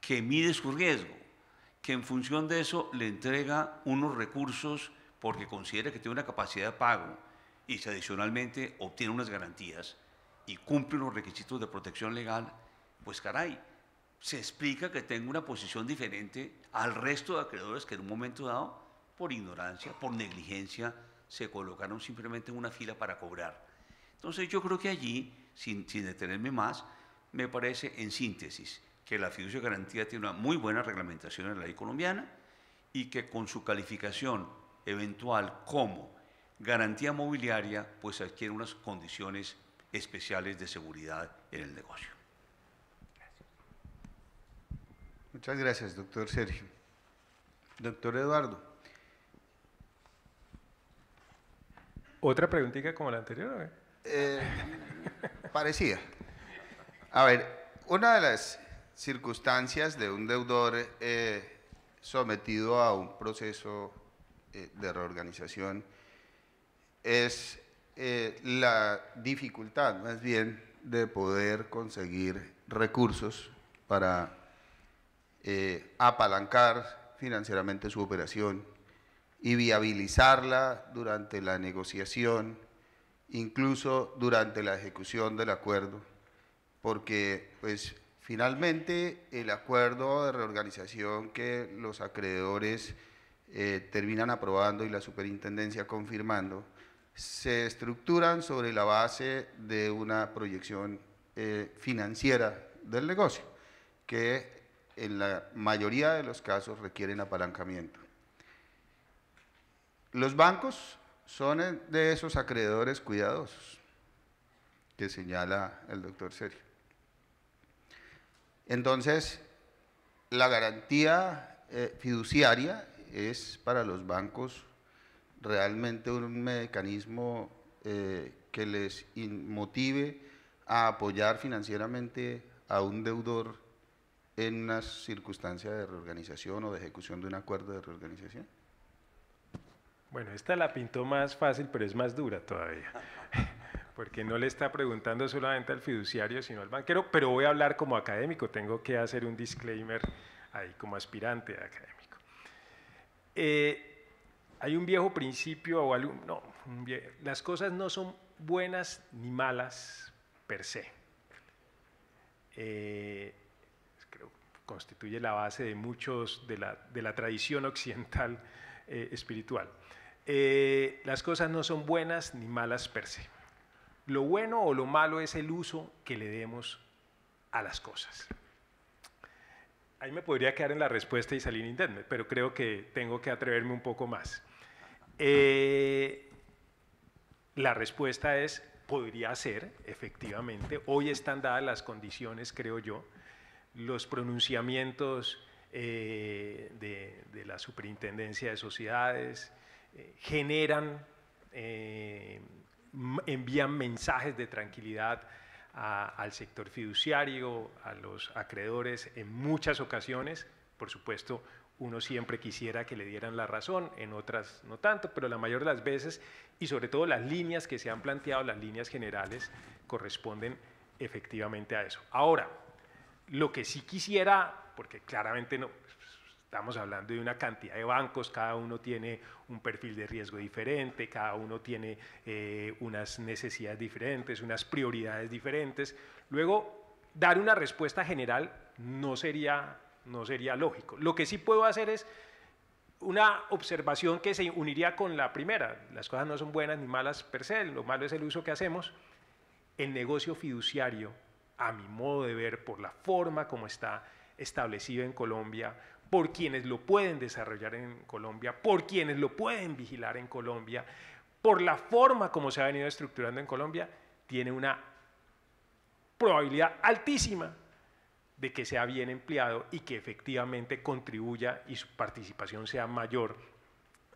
que mide su riesgo, que en función de eso le entrega unos recursos porque considera que tiene una capacidad de pago y si adicionalmente obtiene unas garantías y cumple los requisitos de protección legal, pues caray, se explica que tenga una posición diferente al resto de acreedores que en un momento dado, por ignorancia, por negligencia, se colocaron simplemente en una fila para cobrar. Entonces yo creo que allí, sin detenerme más, me parece en síntesis que la fiducia de garantía tiene una muy buena reglamentación en la ley colombiana y que con su calificación eventual como garantía mobiliaria, pues adquiere unas condiciones especiales de seguridad en el negocio. Muchas gracias, doctor Sergio. Doctor Eduardo. ¿Otra preguntita como la anterior? Parecía. A ver, una de las circunstancias de un deudor sometido a un proceso de reorganización es la dificultad, más bien, de poder conseguir recursos para apalancar financieramente su operación y viabilizarla durante la negociación, incluso durante la ejecución del acuerdo, porque pues finalmente el acuerdo de reorganización que los acreedores terminan aprobando y la superintendencia confirmando, se estructuran sobre la base de una proyección financiera del negocio, que en la mayoría de los casos requieren apalancamiento. Los bancos son de esos acreedores cuidadosos que señala el doctor Sergio. Entonces, la garantía fiduciaria es para los bancos realmente un mecanismo que les motive a apoyar financieramente a un deudor en una circunstancia de reorganización o de ejecución de un acuerdo de reorganización. Bueno, esta la pintó más fácil, pero es más dura todavía, porque no le está preguntando solamente al fiduciario, sino al banquero, pero voy a hablar como académico, tengo que hacer un disclaimer ahí como aspirante académico. Hay un viejo principio, o las cosas no son buenas ni malas per se. Creo que constituye la base de muchos de la tradición occidental espiritual. Las cosas no son buenas ni malas per se. Lo bueno o lo malo es el uso que le demos a las cosas. Ahí me podría quedar en la respuesta y salir indemne, pero creo que tengo que atreverme un poco más. La respuesta es, podría ser, efectivamente. Hoy están dadas las condiciones, creo yo. Los pronunciamientos de la Superintendencia de Sociedades generan, envían mensajes de tranquilidad al sector fiduciario, a los acreedores en muchas ocasiones. Por supuesto, uno siempre quisiera que le dieran la razón, en otras no tanto, pero la mayor de las veces, y sobre todo las líneas que se han planteado, las líneas generales, corresponden efectivamente a eso. Ahora, lo que sí quisiera, porque claramente no, estamos hablando de una cantidad de bancos, cada uno tiene un perfil de riesgo diferente, cada uno tiene unas necesidades diferentes, unas prioridades diferentes. Luego, dar una respuesta general no sería lógico. Lo que sí puedo hacer es una observación que se uniría con la primera. Las cosas no son buenas ni malas per se, lo malo es el uso que hacemos. El negocio fiduciario, a mi modo de ver, por la forma como está establecido en Colombia, por quienes lo pueden desarrollar en Colombia, por quienes lo pueden vigilar en Colombia, por la forma como se ha venido estructurando en Colombia, tiene una probabilidad altísima de que sea bien empleado y que efectivamente contribuya y su participación sea mayor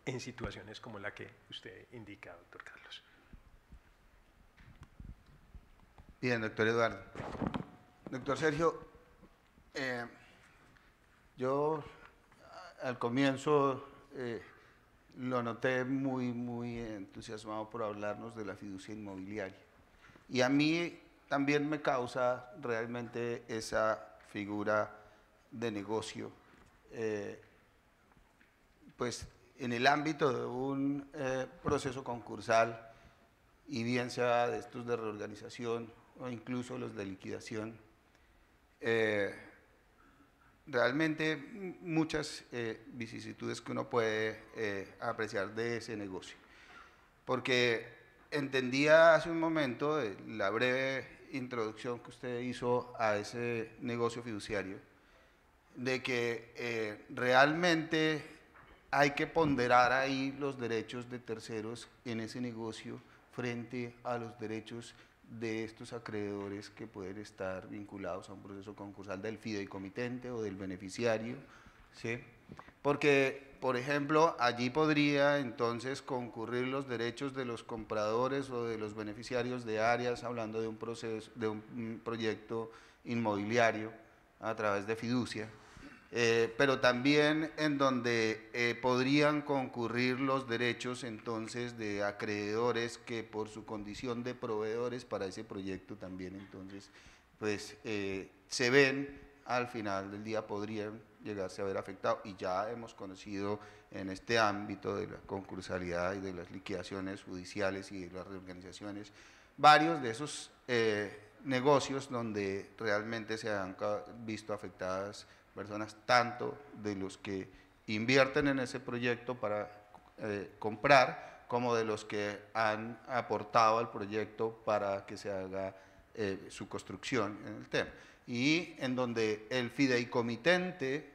en situaciones como la que usted indica, doctor Carlos. Bien, doctor Eduardo. Doctor Sergio, yo al comienzo lo noté muy entusiasmado por hablarnos de la fiducia inmobiliaria. Y a mí también me causa realmente esa figura de negocio, pues en el ámbito de un proceso concursal, y bien sea de estos de reorganización o incluso los de liquidación, realmente muchas vicisitudes que uno puede apreciar de ese negocio. Porque entendía hace un momento la breve introducción que usted hizo a ese negocio fiduciario, de que realmente hay que ponderar ahí los derechos de terceros en ese negocio frente a los derechos de estos acreedores que pueden estar vinculados a un proceso concursal del fideicomitente o del beneficiario, ¿sí? Porque, por ejemplo, allí podría entonces concurrir los derechos de los compradores o de los beneficiarios de áreas, hablando de un proceso, de un proyecto inmobiliario a través de fiducia, pero también en donde podrían concurrir los derechos entonces de acreedores que por su condición de proveedores para ese proyecto también entonces pues se ven al final del día podrían llegarse a ver afectados, y ya hemos conocido en este ámbito de la concursalidad y de las liquidaciones judiciales y de las reorganizaciones varios de esos negocios donde realmente se han visto afectadas personas, tanto de los que invierten en ese proyecto para comprar, como de los que han aportado al proyecto para que se haga su construcción en el tema. Y en donde el fideicomitente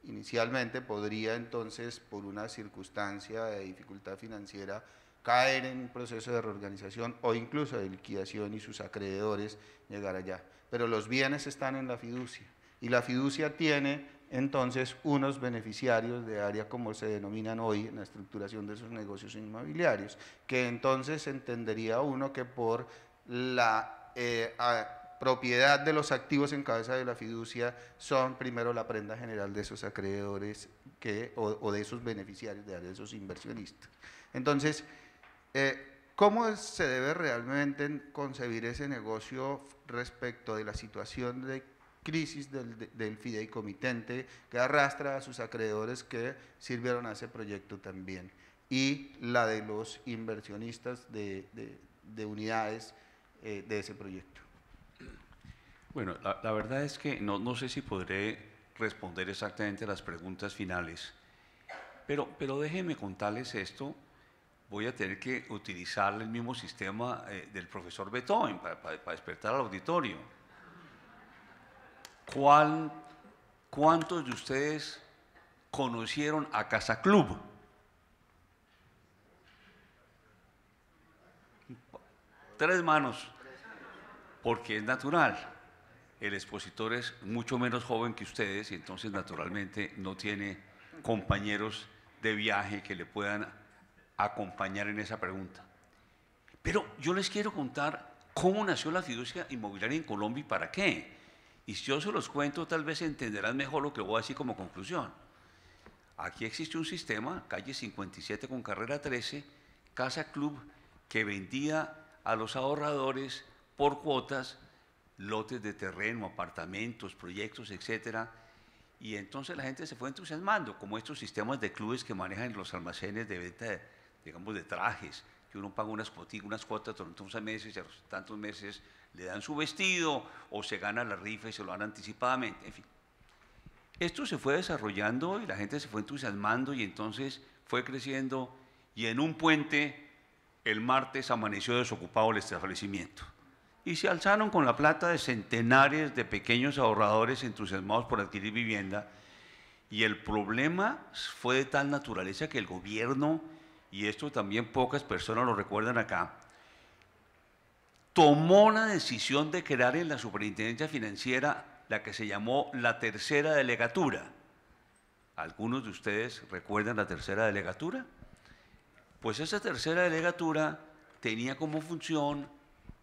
inicialmente podría entonces, por una circunstancia de dificultad financiera, caer en un proceso de reorganización o incluso de liquidación y sus acreedores llegar allá. Pero los bienes están en la fiducia. Y la fiducia tiene entonces unos beneficiarios de área, como se denominan hoy en la estructuración de esos negocios inmobiliarios, que entonces entendería uno que por la propiedad de los activos en cabeza de la fiducia son primero la prenda general de esos acreedores o de esos beneficiarios de área, de esos inversionistas. Entonces, ¿cómo se debe realmente concebir ese negocio respecto de la situación de crisis del fideicomitente que arrastra a sus acreedores que sirvieron a ese proyecto también, y la de los inversionistas de unidades de ese proyecto? Bueno, la verdad es que no sé si podré responder exactamente a las preguntas finales, pero déjenme contarles esto. Voy a tener que utilizar el mismo sistema del profesor Beethoven para despertar al auditorio. ¿Cuántos de ustedes conocieron a Casa Club? 3 manos, porque es natural. El expositor es mucho menos joven que ustedes y entonces naturalmente no tiene compañeros de viaje que le puedan acompañar en esa pregunta. Pero yo les quiero contar cómo nació la fiducia inmobiliaria en Colombia y para qué. Y si yo se los cuento, tal vez entenderán mejor lo que voy a decir como conclusión. Aquí existe un sistema, calle 57 con carrera 13, Casa Club, que vendía a los ahorradores por cuotas lotes de terreno, apartamentos, proyectos, etcétera. Y entonces la gente se fue entusiasmando, como estos sistemas de clubes que manejan los almacenes de venta, digamos, de trajes, que uno paga unas cuotas durante unos meses y a los tantos meses le dan su vestido o se gana la rifa y se lo dan anticipadamente, en fin. Esto se fue desarrollando y la gente se fue entusiasmando y entonces fue creciendo y en un puente el martes amaneció desocupado el establecimiento. Y se alzaron con la plata de centenares de pequeños ahorradores entusiasmados por adquirir vivienda. Y el problema fue de tal naturaleza que el gobierno, y esto también pocas personas lo recuerdan acá, tomó la decisión de crear en la Superintendencia Financiera la que se llamó la tercera delegatura. ¿Algunos de ustedes recuerdan la tercera delegatura? Pues esa tercera delegatura tenía como función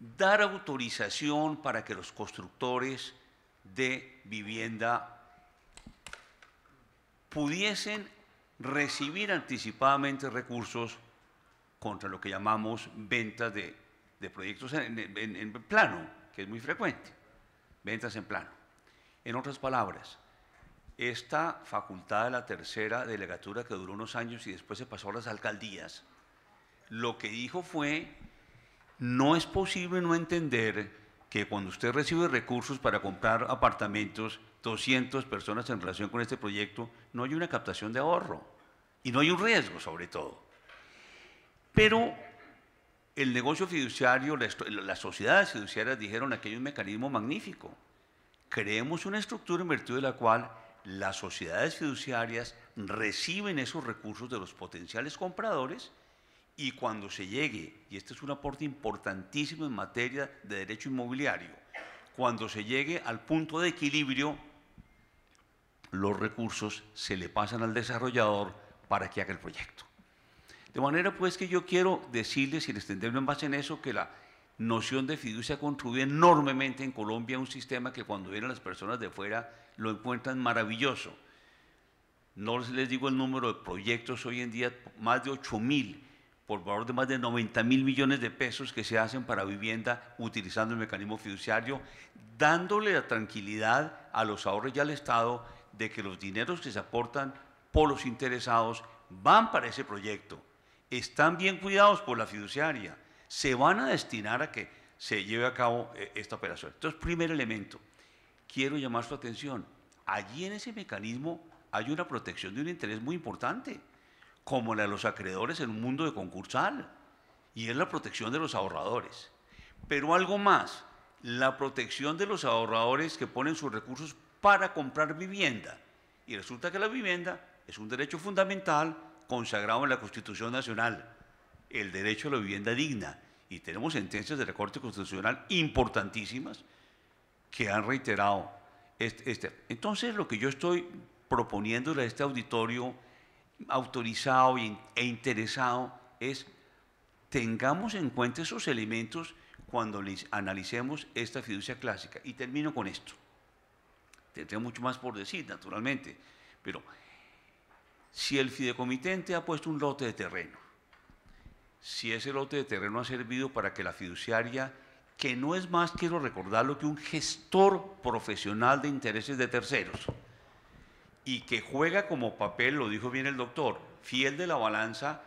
dar autorización para que los constructores de vivienda pudiesen recibir anticipadamente recursos contra lo que llamamos ventas de proyectos en plano, que es muy frecuente, ventas en plano. En otras palabras, esta facultad de la tercera delegatura que duró unos años y después se pasó a las alcaldías, lo que dijo fue: no es posible no entender que cuando usted recibe recursos para comprar apartamentos, 200 personas en relación con este proyecto, no hay una captación de ahorro y no hay un riesgo sobre todo. Pero el negocio fiduciario, las sociedades fiduciarias dijeron: aquí hay un mecanismo magnífico. Creemos una estructura en virtud de la cual las sociedades fiduciarias reciben esos recursos de los potenciales compradores. Y cuando se llegue, y este es un aporte importantísimo en materia de derecho inmobiliario, cuando se llegue al punto de equilibrio, los recursos se le pasan al desarrollador para que haga el proyecto. De manera pues que yo quiero decirles y extenderme en base en eso que la noción de fiducia contribuye enormemente en Colombia a un sistema que cuando vienen las personas de fuera lo encuentran maravilloso. No les digo el número de proyectos hoy en día, más de 8.000 por valor de más de 90.000 millones de pesos que se hacen para vivienda utilizando el mecanismo fiduciario, dándole la tranquilidad a los ahorros y al Estado de que los dineros que se aportan por los interesados van para ese proyecto, están bien cuidados por la fiduciaria, se van a destinar a que se lleve a cabo esta operación. Entonces, primer elemento, quiero llamar su atención, allí en ese mecanismo hay una protección de un interés muy importante, como la de los acreedores en un mundo de concursal, y es la protección de los ahorradores. Pero algo más, la protección de los ahorradores que ponen sus recursos para comprar vivienda. Y resulta que la vivienda es un derecho fundamental consagrado en la Constitución Nacional, el derecho a la vivienda digna. Y tenemos sentencias de la Corte Constitucional importantísimas que han reiterado Entonces, lo que yo estoy proponiéndole a este auditorio autorizado e interesado es: tengamos en cuenta esos elementos cuando analicemos esta fiducia clásica. Y termino con esto. Tendré mucho más por decir, naturalmente, pero si el fideicomitente ha puesto un lote de terreno, si ese lote de terreno ha servido para que la fiduciaria, que no es más, quiero recordarlo, que un gestor profesional de intereses de terceros, y que juega como papel, lo dijo bien el doctor, fiel de la balanza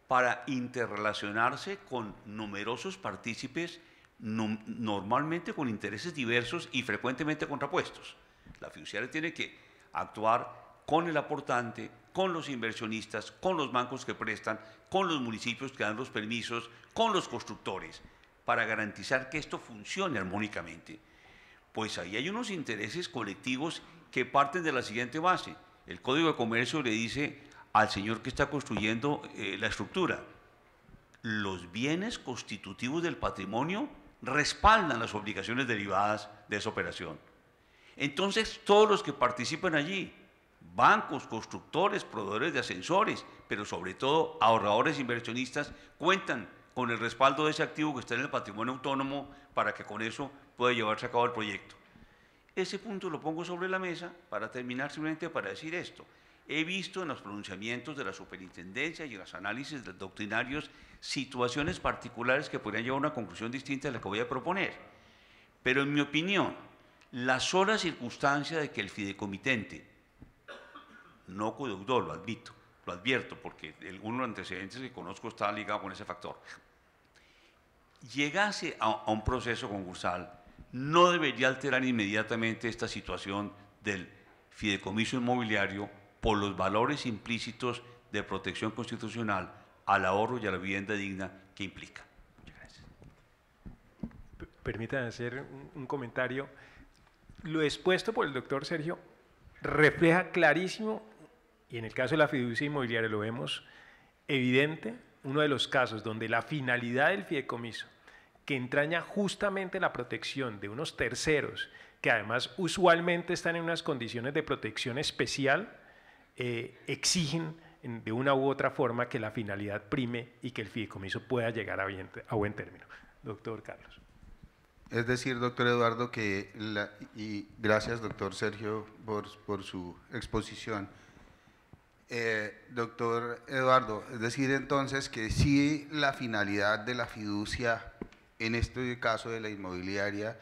para interrelacionarse con numerosos partícipes, normalmente con intereses diversos y frecuentemente contrapuestos. La fiduciaria tiene que actuar con el aportante, con los inversionistas, con los bancos que prestan, con los municipios que dan los permisos, con los constructores, para garantizar que esto funcione armónicamente. Pues ahí hay unos intereses colectivos que parten de la siguiente base. El Código de Comercio le dice al señor que está construyendo la estructura: los bienes constitutivos del patrimonio respaldan las obligaciones derivadas de esa operación. Entonces, todos los que participan allí, bancos, constructores, proveedores de ascensores, pero sobre todo ahorradores e inversionistas, cuentan con el respaldo de ese activo que está en el patrimonio autónomo para que con eso pueda llevarse a cabo el proyecto. Ese punto lo pongo sobre la mesa para terminar, simplemente para decir esto. He visto en los pronunciamientos de la superintendencia y en los análisis doctrinarios situaciones particulares que podrían llevar a una conclusión distinta a la que voy a proponer. Pero en mi opinión, la sola circunstancia de que el fideicomitente, no codeudor, lo advierto, porque uno de los antecedentes que conozco está ligado con ese factor, llegase a un proceso concursal, no debería alterar inmediatamente esta situación del fideicomiso inmobiliario por los valores implícitos de protección constitucional al ahorro y a la vivienda digna que implica. Muchas gracias. Permítanme hacer un comentario. Lo expuesto por el doctor Sergio refleja clarísimo, y en el caso de la fiducia inmobiliaria lo vemos evidente, uno de los casos donde la finalidad del fideicomiso, que entraña justamente la protección de unos terceros, que además usualmente están en unas condiciones de protección especial, exigen de una u otra forma que la finalidad prime y que el fideicomiso pueda llegar a buen término. Doctor Carlos. Es decir, doctor Eduardo, y gracias, doctor Sergio, por su exposición. Doctor Eduardo, es decir, entonces, que sí la finalidad de la fiducia, en este caso de la inmobiliaria,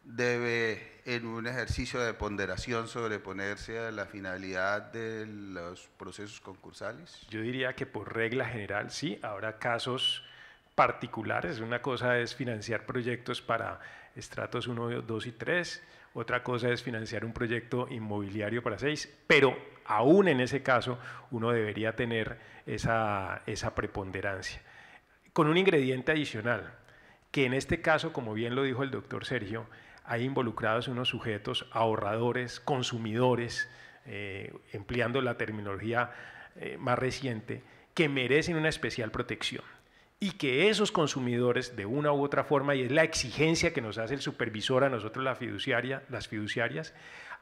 debe, en un ejercicio de ponderación, sobreponerse a la finalidad de los procesos concursales. Yo diría que por regla general sí, habrá casos particulares. Una cosa es financiar proyectos para estratos 1, 2 y 3, otra cosa es financiar un proyecto inmobiliario para 6, pero aún en ese caso uno debería tener esa preponderancia. Con un ingrediente adicional, que en este caso, como bien lo dijo el doctor Sergio, hay involucrados unos sujetos ahorradores, consumidores, empleando la terminología más reciente, que merecen una especial protección. Y que esos consumidores, de una u otra forma, y es la exigencia que nos hace el supervisor a nosotros las fiduciarias,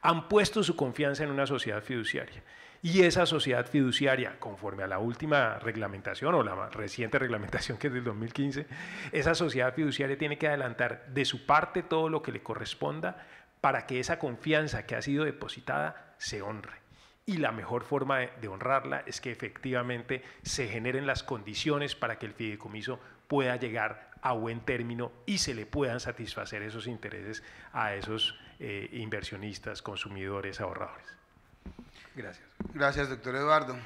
han puesto su confianza en una sociedad fiduciaria. Y esa sociedad fiduciaria, conforme a la última reglamentación o la más reciente reglamentación, que es del 2015, esa sociedad fiduciaria tiene que adelantar de su parte todo lo que le corresponda para que esa confianza que ha sido depositada se honre. Y la mejor forma de honrarla es que efectivamente se generen las condiciones para que el fideicomiso pueda llegar a buen término y se le puedan satisfacer esos intereses a esos inversionistas, consumidores, ahorradores. Gracias. Gracias, doctor Eduardo.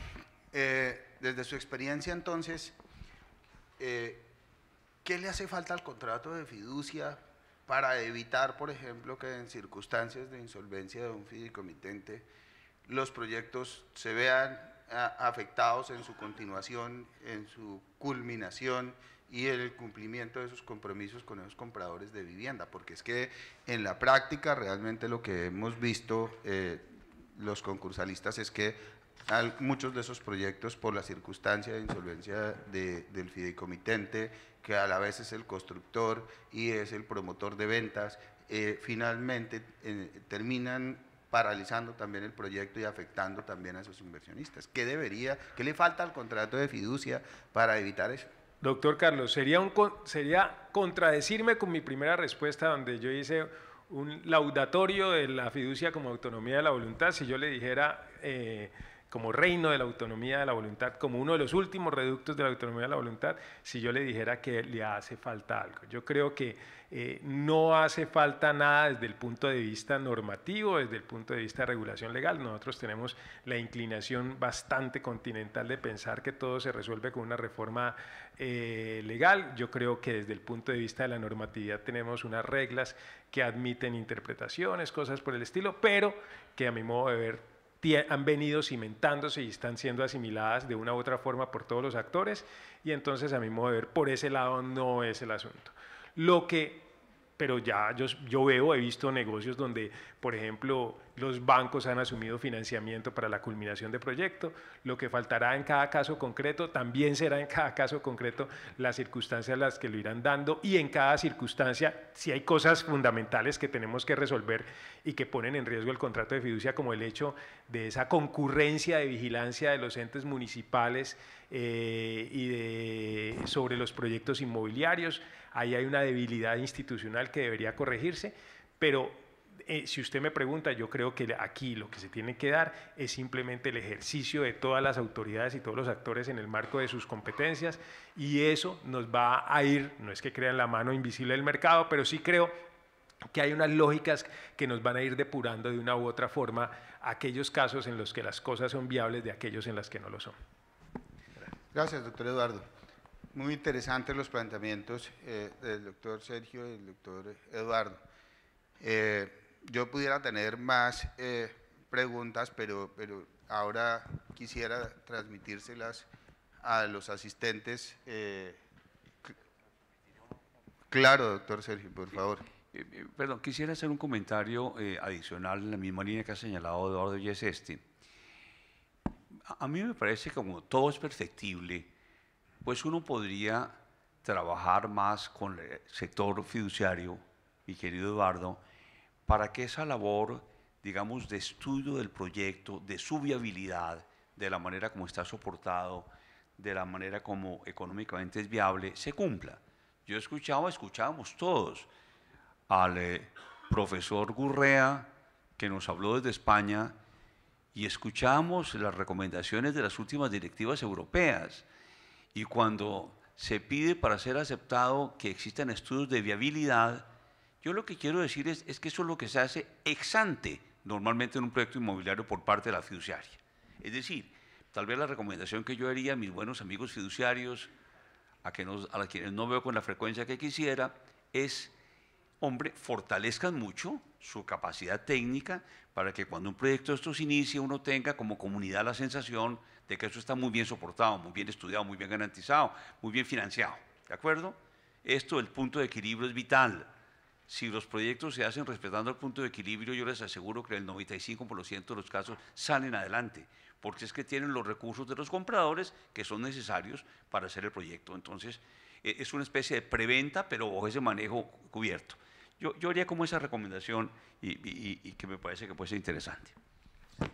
Desde su experiencia, entonces, ¿qué le hace falta al contrato de fiducia para evitar, por ejemplo, que en circunstancias de insolvencia de un fideicomitente los proyectos se vean afectados en su continuación, en su culminación y en el cumplimiento de sus compromisos con esos compradores de vivienda? Porque es que en la práctica realmente lo que hemos visto los concursalistas es que muchos de esos proyectos, por la circunstancia de insolvencia del fideicomitente, que a la vez es el constructor y es el promotor de ventas, finalmente terminan paralizando también el proyecto y afectando también a esos inversionistas. ¿Qué le falta al contrato de fiducia para evitar eso? Doctor Carlos, sería contradecirme con mi primera respuesta, donde yo hice un laudatorio de la fiducia como autonomía de la voluntad, si yo le dijera como reino de la autonomía de la voluntad, como uno de los últimos reductos de la autonomía de la voluntad, si yo le dijera que le hace falta algo. Yo creo que no hace falta nada desde el punto de vista normativo, desde el punto de vista de regulación legal. Nosotros tenemos la inclinación bastante continental de pensar que todo se resuelve con una reforma legal. Yo creo que desde el punto de vista de la normatividad tenemos unas reglas que admiten interpretaciones, cosas por el estilo, pero que a mi modo de ver han venido cimentándose y están siendo asimiladas de una u otra forma por todos los actores, y entonces a mi modo de ver por ese lado no es el asunto. Lo que pero ya yo he visto negocios donde, por ejemplo, los bancos han asumido financiamiento para la culminación de proyecto. Lo que faltará en cada caso concreto también será en cada caso concreto las circunstancias las que lo irán dando, y en cada circunstancia si hay cosas fundamentales que tenemos que resolver y que ponen en riesgo el contrato de fiducia, como el hecho de esa concurrencia de vigilancia de los entes municipales sobre los proyectos inmobiliarios. Ahí hay una debilidad institucional que debería corregirse, pero si usted me pregunta, yo creo que aquí lo que se tiene que dar es simplemente el ejercicio de todas las autoridades y todos los actores en el marco de sus competencias, y eso nos va a ir, no es que crean la mano invisible del mercado, pero sí creo que hay unas lógicas que nos van a ir depurando de una u otra forma aquellos casos en los que las cosas son viables de aquellos en las que no lo son. Gracias, doctor Eduardo. Muy interesantes los planteamientos del doctor Sergio y del doctor Eduardo. Yo pudiera tener más preguntas, pero ahora quisiera transmitírselas a los asistentes. Claro, doctor Sergio, por favor. Perdón, quisiera hacer un comentario adicional en la misma línea que ha señalado Eduardo, y es este. A mí me parece que como todo es perfectible, pues uno podría trabajar más con el sector fiduciario, mi querido Eduardo, para que esa labor, digamos, de estudio del proyecto, de su viabilidad, de la manera como está soportado, de la manera como económicamente es viable, se cumpla. Yo escuchábamos todos al profesor Gurrea, que nos habló desde España, y escuchamos las recomendaciones de las últimas directivas europeas. Y cuando se pide para ser aceptado que existan estudios de viabilidad, yo lo que quiero decir es que eso es lo que se hace ex ante normalmente en un proyecto inmobiliario por parte de la fiduciaria. Es decir, tal vez la recomendación que yo haría a mis buenos amigos fiduciarios, a quienes no veo con la frecuencia que quisiera, es, hombre, fortalezcan mucho su capacidad técnica para que cuando un proyecto de estos inicie uno tenga como comunidad la sensación de que eso está muy bien soportado, muy bien estudiado, muy bien garantizado, muy bien financiado. ¿De acuerdo? Esto, el punto de equilibrio es vital. Si los proyectos se hacen respetando el punto de equilibrio, yo les aseguro que el 95% de los casos salen adelante, porque es que tienen los recursos de los compradores que son necesarios para hacer el proyecto. Entonces, es una especie de preventa, pero bajo ese manejo cubierto. Yo haría como esa recomendación y que me parece que puede ser interesante.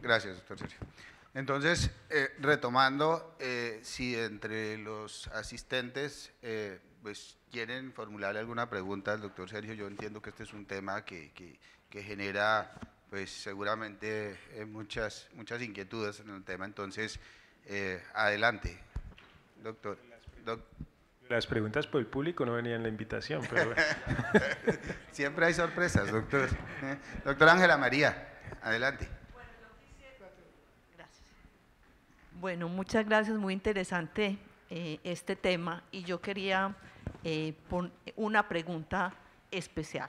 Gracias, doctor Sergio. Entonces, retomando, si entre los asistentes pues quieren formularle alguna pregunta al doctor Sergio, yo entiendo que este es un tema que genera pues seguramente muchas inquietudes en el tema, entonces adelante, doctor. Las preguntas por el público no venían en la invitación, pero bueno. Siempre hay sorpresas, doctor. Doctora Ángela María, adelante. Gracias. Bueno, muchas gracias, muy interesante este tema, y yo quería una pregunta especial.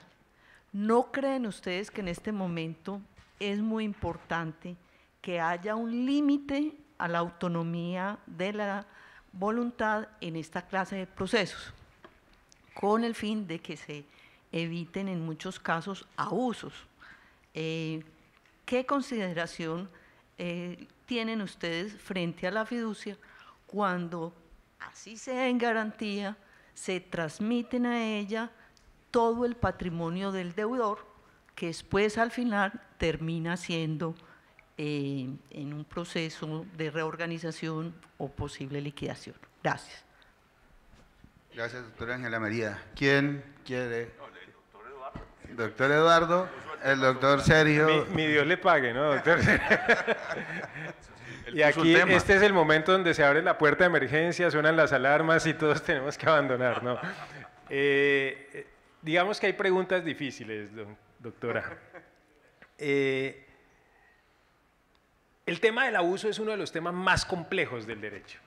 ¿No creen ustedes que en este momento es muy importante que haya un límite a la autonomía de la voluntad en esta clase de procesos, con el fin de que se eviten en muchos casos abusos? ¿Qué consideración tienen ustedes frente a la fiducia cuando, así sea en garantía, se transmiten a ella todo el patrimonio del deudor, que después al final termina siendo en un proceso de reorganización o posible liquidación? Gracias. Gracias, doctora Ángela María. ¿Quién quiere? Doctor Eduardo, el doctor Sergio. Mi Dios le pague, ¿no, doctor? Y aquí este es el momento donde se abre la puerta de emergencia, suenan las alarmas y todos tenemos que abandonar, ¿no? Digamos que hay preguntas difíciles, doctora. El tema del abuso es uno de los temas más complejos del derecho.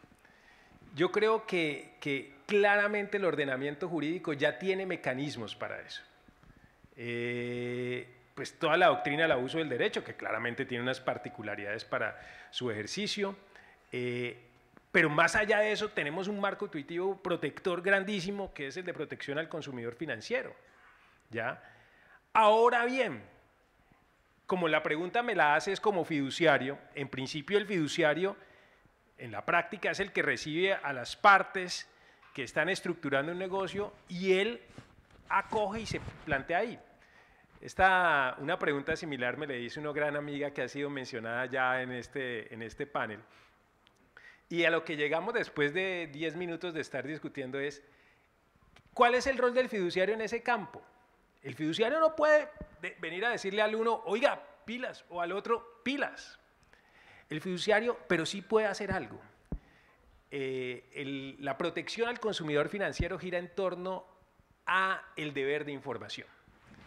Yo creo que claramente el ordenamiento jurídico ya tiene mecanismos para eso. Pues toda la doctrina del abuso del derecho, que claramente tiene unas particularidades para su ejercicio, pero más allá de eso tenemos un marco intuitivo protector grandísimo, que es el de protección al consumidor financiero. ¿ya? Ahora bien, como la pregunta me la haces como fiduciario, en principio el fiduciario en la práctica es el que recibe a las partes que están estructurando un negocio y él acoge y se plantea ahí. Una pregunta similar me la hizo una gran amiga que ha sido mencionada ya en este panel. Y a lo que llegamos después de 10 minutos de estar discutiendo es, ¿cuál es el rol del fiduciario en ese campo? El fiduciario no puede venir a decirle al uno, oiga, pilas, o al otro, pilas. El fiduciario, pero sí puede hacer algo. La protección al consumidor financiero gira en torno a el deber de información.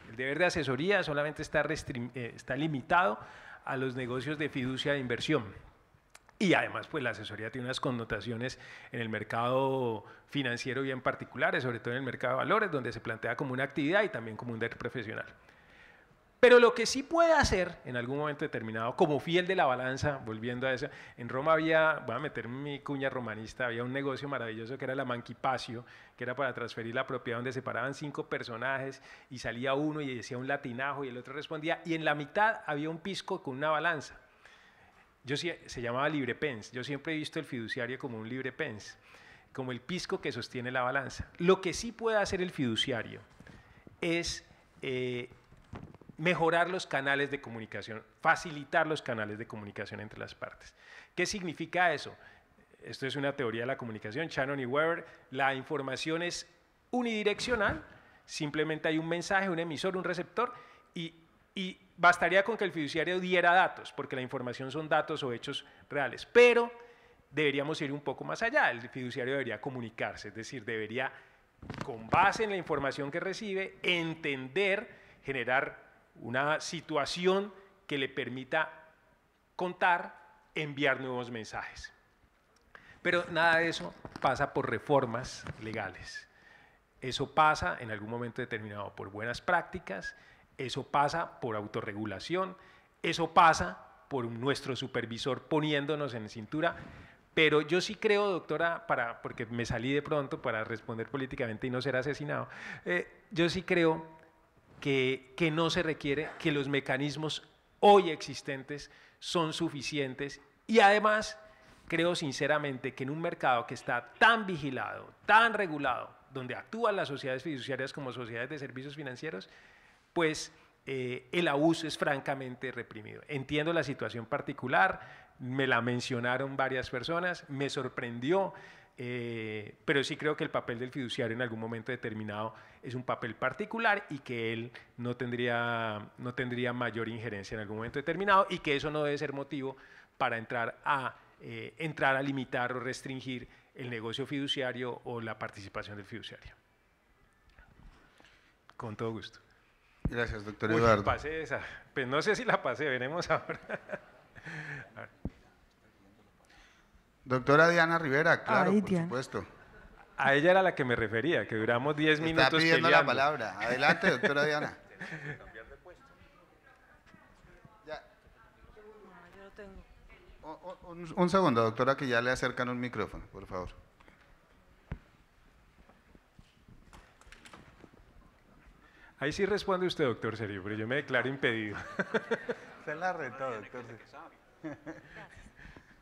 El deber de asesoría solamente está limitado a los negocios de fiducia de inversión. Y además, pues la asesoría tiene unas connotaciones en el mercado financiero bien particulares, sobre todo en el mercado de valores, donde se plantea como una actividad y también como un deber profesional. Pero lo que sí puede hacer en algún momento determinado, como fiel de la balanza, volviendo a eso, en Roma había, voy a meter mi cuña romanista, había un negocio maravilloso que era la Manquipacio, que era para transferir la propiedad donde se paraban 5 personajes y salía uno y decía un latinajo y el otro respondía, y en la mitad había un pisco con una balanza. Se llamaba librepens. Yo siempre he visto el fiduciario como un librepens, como el pisco que sostiene la balanza. Lo que sí puede hacer el fiduciario es mejorar los canales de comunicación, facilitar los canales de comunicación entre las partes. ¿Qué significa eso? Esto es una teoría de la comunicación, Shannon y Weber. La información es unidireccional, simplemente hay un mensaje, un emisor, un receptor, y bastaría con que el fiduciario diera datos, porque la información son datos o hechos reales, pero deberíamos ir un poco más allá. El fiduciario debería comunicarse, es decir, debería, con base en la información que recibe, entender, generar una situación que le permita contar, enviar nuevos mensajes. Pero nada de eso pasa por reformas legales. Eso pasa en algún momento determinado por buenas prácticas, eso pasa por autorregulación, eso pasa por nuestro supervisor poniéndonos en cintura, pero yo sí creo, doctora, porque me salí de pronto para responder políticamente y no ser asesinado, yo sí creo que no se requiere, que los mecanismos hoy existentes son suficientes y además creo sinceramente que en un mercado que está tan vigilado, tan regulado, donde actúan las sociedades fiduciarias como sociedades de servicios financieros, pues el abuso es francamente reprimido. Entiendo la situación particular, me la mencionaron varias personas, me sorprendió, pero sí creo que el papel del fiduciario en algún momento determinado es un papel particular y que él no tendría mayor injerencia en algún momento determinado y que eso no debe ser motivo para entrar a limitar o restringir el negocio fiduciario o la participación del fiduciario. Con todo gusto. Gracias, doctor Eduardo. Pasé esa. Pues no sé si la pasé, veremos ahora. Doctora Diana Rivera, claro, Ay, por Diana. supuesto. A ella era la que me refería, que duramos 10 minutos Está pidiendo peleando. la palabra. Adelante, doctora Diana. Ya. Un segundo, doctora, que ya le acercan un micrófono, por favor. Ahí sí responde usted, doctor Serio, pero yo me declaro impedido. Se la retó, doctor.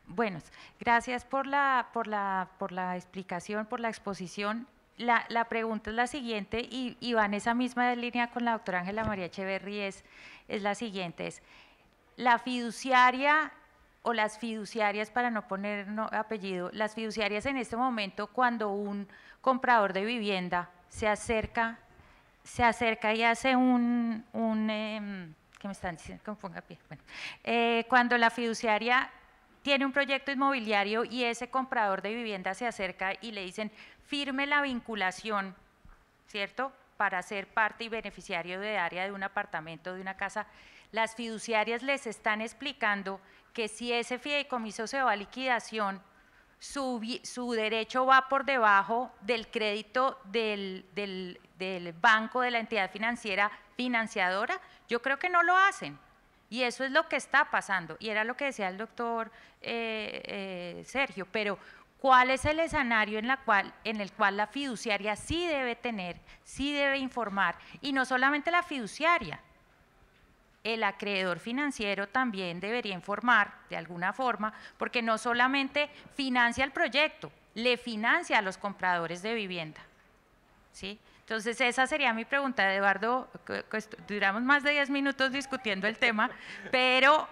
Bueno, gracias por la explicación, por la exposición. La pregunta es la siguiente y va en esa misma línea con la doctora Ángela María Echeverry, es la siguiente, es la fiduciaria o las fiduciarias, para no poner apellido, las fiduciarias en este momento, cuando un comprador de vivienda se acerca y hace ¿qué me están diciendo? Que me ponga pie. Bueno, cuando la fiduciaria tiene un proyecto inmobiliario y ese comprador de vivienda se acerca y le dicen, firme la vinculación, ¿cierto?, para ser parte y beneficiario de área de un apartamento, de una casa, las fiduciarias les están explicando que si ese fideicomiso se va a liquidación, su derecho va por debajo del crédito del banco, de la entidad financiera financiadora. Yo creo que no lo hacen. Y eso es lo que está pasando. Y era lo que decía el doctor Sergio. Pero ¿Cuál es el escenario en el cual la fiduciaria sí debe tener, sí debe informar? Y no solamente la fiduciaria, el acreedor financiero también debería informar de alguna forma, porque no solamente financia el proyecto, le financia a los compradores de vivienda, ¿sí? Entonces, esa sería mi pregunta, Eduardo. Duramos más de 10 minutos discutiendo el tema, pero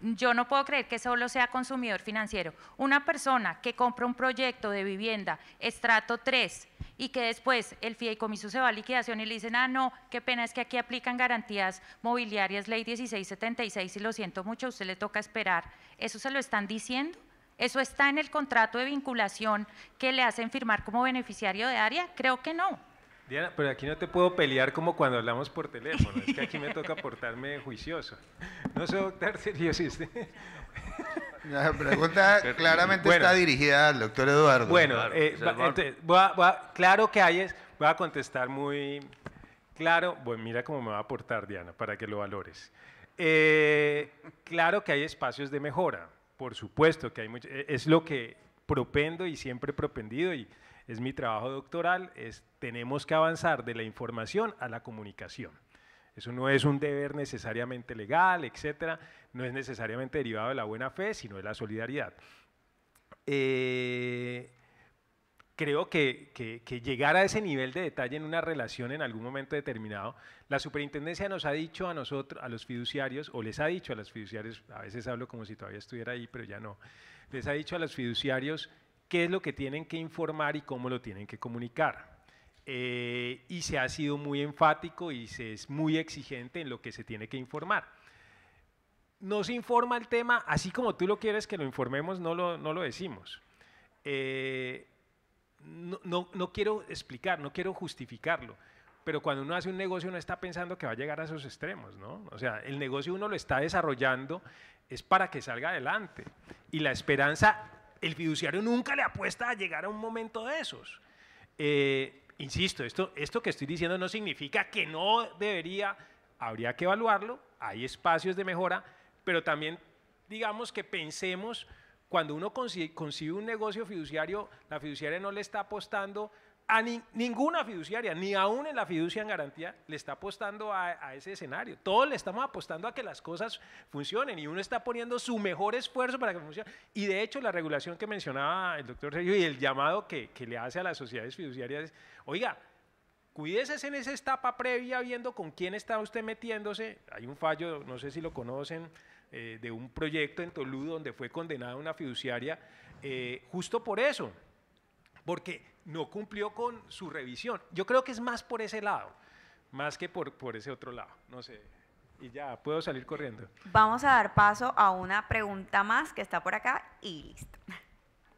yo no puedo creer que solo sea consumidor financiero. Una persona que compra un proyecto de vivienda estrato 3 y que después el fideicomiso se va a liquidación y le dicen, ah, no, qué pena, es que aquí aplican garantías mobiliarias, ley 1676, y lo siento mucho, a usted le toca esperar. ¿Eso se lo están diciendo? ¿Eso está en el contrato de vinculación que le hacen firmar como beneficiario de área? Creo que no. Diana, pero aquí no te puedo pelear como cuando hablamos por teléfono, es que aquí me toca portarme juicioso. No sé, doctor, serio, si usted... La pregunta claramente está dirigida al doctor Eduardo. Bueno, entonces, claro que hay, voy a contestar muy claro, bueno, mira cómo me va a aportar, Diana, para que lo valores. Claro que hay espacios de mejora, por supuesto que hay mucho, es lo que propendo y siempre he propendido, y es mi trabajo doctoral, tenemos que avanzar de la información a la comunicación. Eso no es un deber necesariamente legal, etcétera, no es necesariamente derivado de la buena fe, sino de la solidaridad. Creo que llegar a ese nivel de detalle en una relación en algún momento determinado, la superintendencia nos ha dicho a nosotros, a los fiduciarios, o les ha dicho a los fiduciarios, a veces hablo como si todavía estuviera ahí, pero ya no, les ha dicho a los fiduciarios qué es lo que tienen que informar y cómo lo tienen que comunicar. Y se ha sido muy enfático y se es muy exigente en lo que se tiene que informar. No se informa el tema, así como tú lo quieres que lo informemos, no lo decimos. No quiero explicar, no quiero justificarlo, pero cuando uno hace un negocio uno está pensando que va a llegar a esos extremos, ¿no? O sea, el negocio uno lo está desarrollando es para que salga adelante, y la esperanza, el fiduciario nunca le apuesta a llegar a un momento de esos. Insisto, esto que estoy diciendo no significa que no debería, habría que evaluarlo, hay espacios de mejora, pero también digamos que pensemos, cuando uno concibe un negocio fiduciario, la fiduciaria no le está apostando a ninguna fiduciaria, ni aún en la fiducia en garantía, le está apostando a ese escenario. Todos le estamos apostando a que las cosas funcionen, y uno está poniendo su mejor esfuerzo para que funcione. Y de hecho, la regulación que mencionaba el doctor Sergio y el llamado que le hace a las sociedades fiduciarias es, oiga, cuídese en esa etapa previa viendo con quién está usted metiéndose. Hay un fallo, no sé si lo conocen, de un proyecto en Tolú donde fue condenada una fiduciaria justo por eso, porque no cumplió con su revisión. Yo creo que es más por ese lado, más que por ese otro lado, no sé, y ya, puedo salir corriendo. Vamos a dar paso a una pregunta más que está por acá y listo.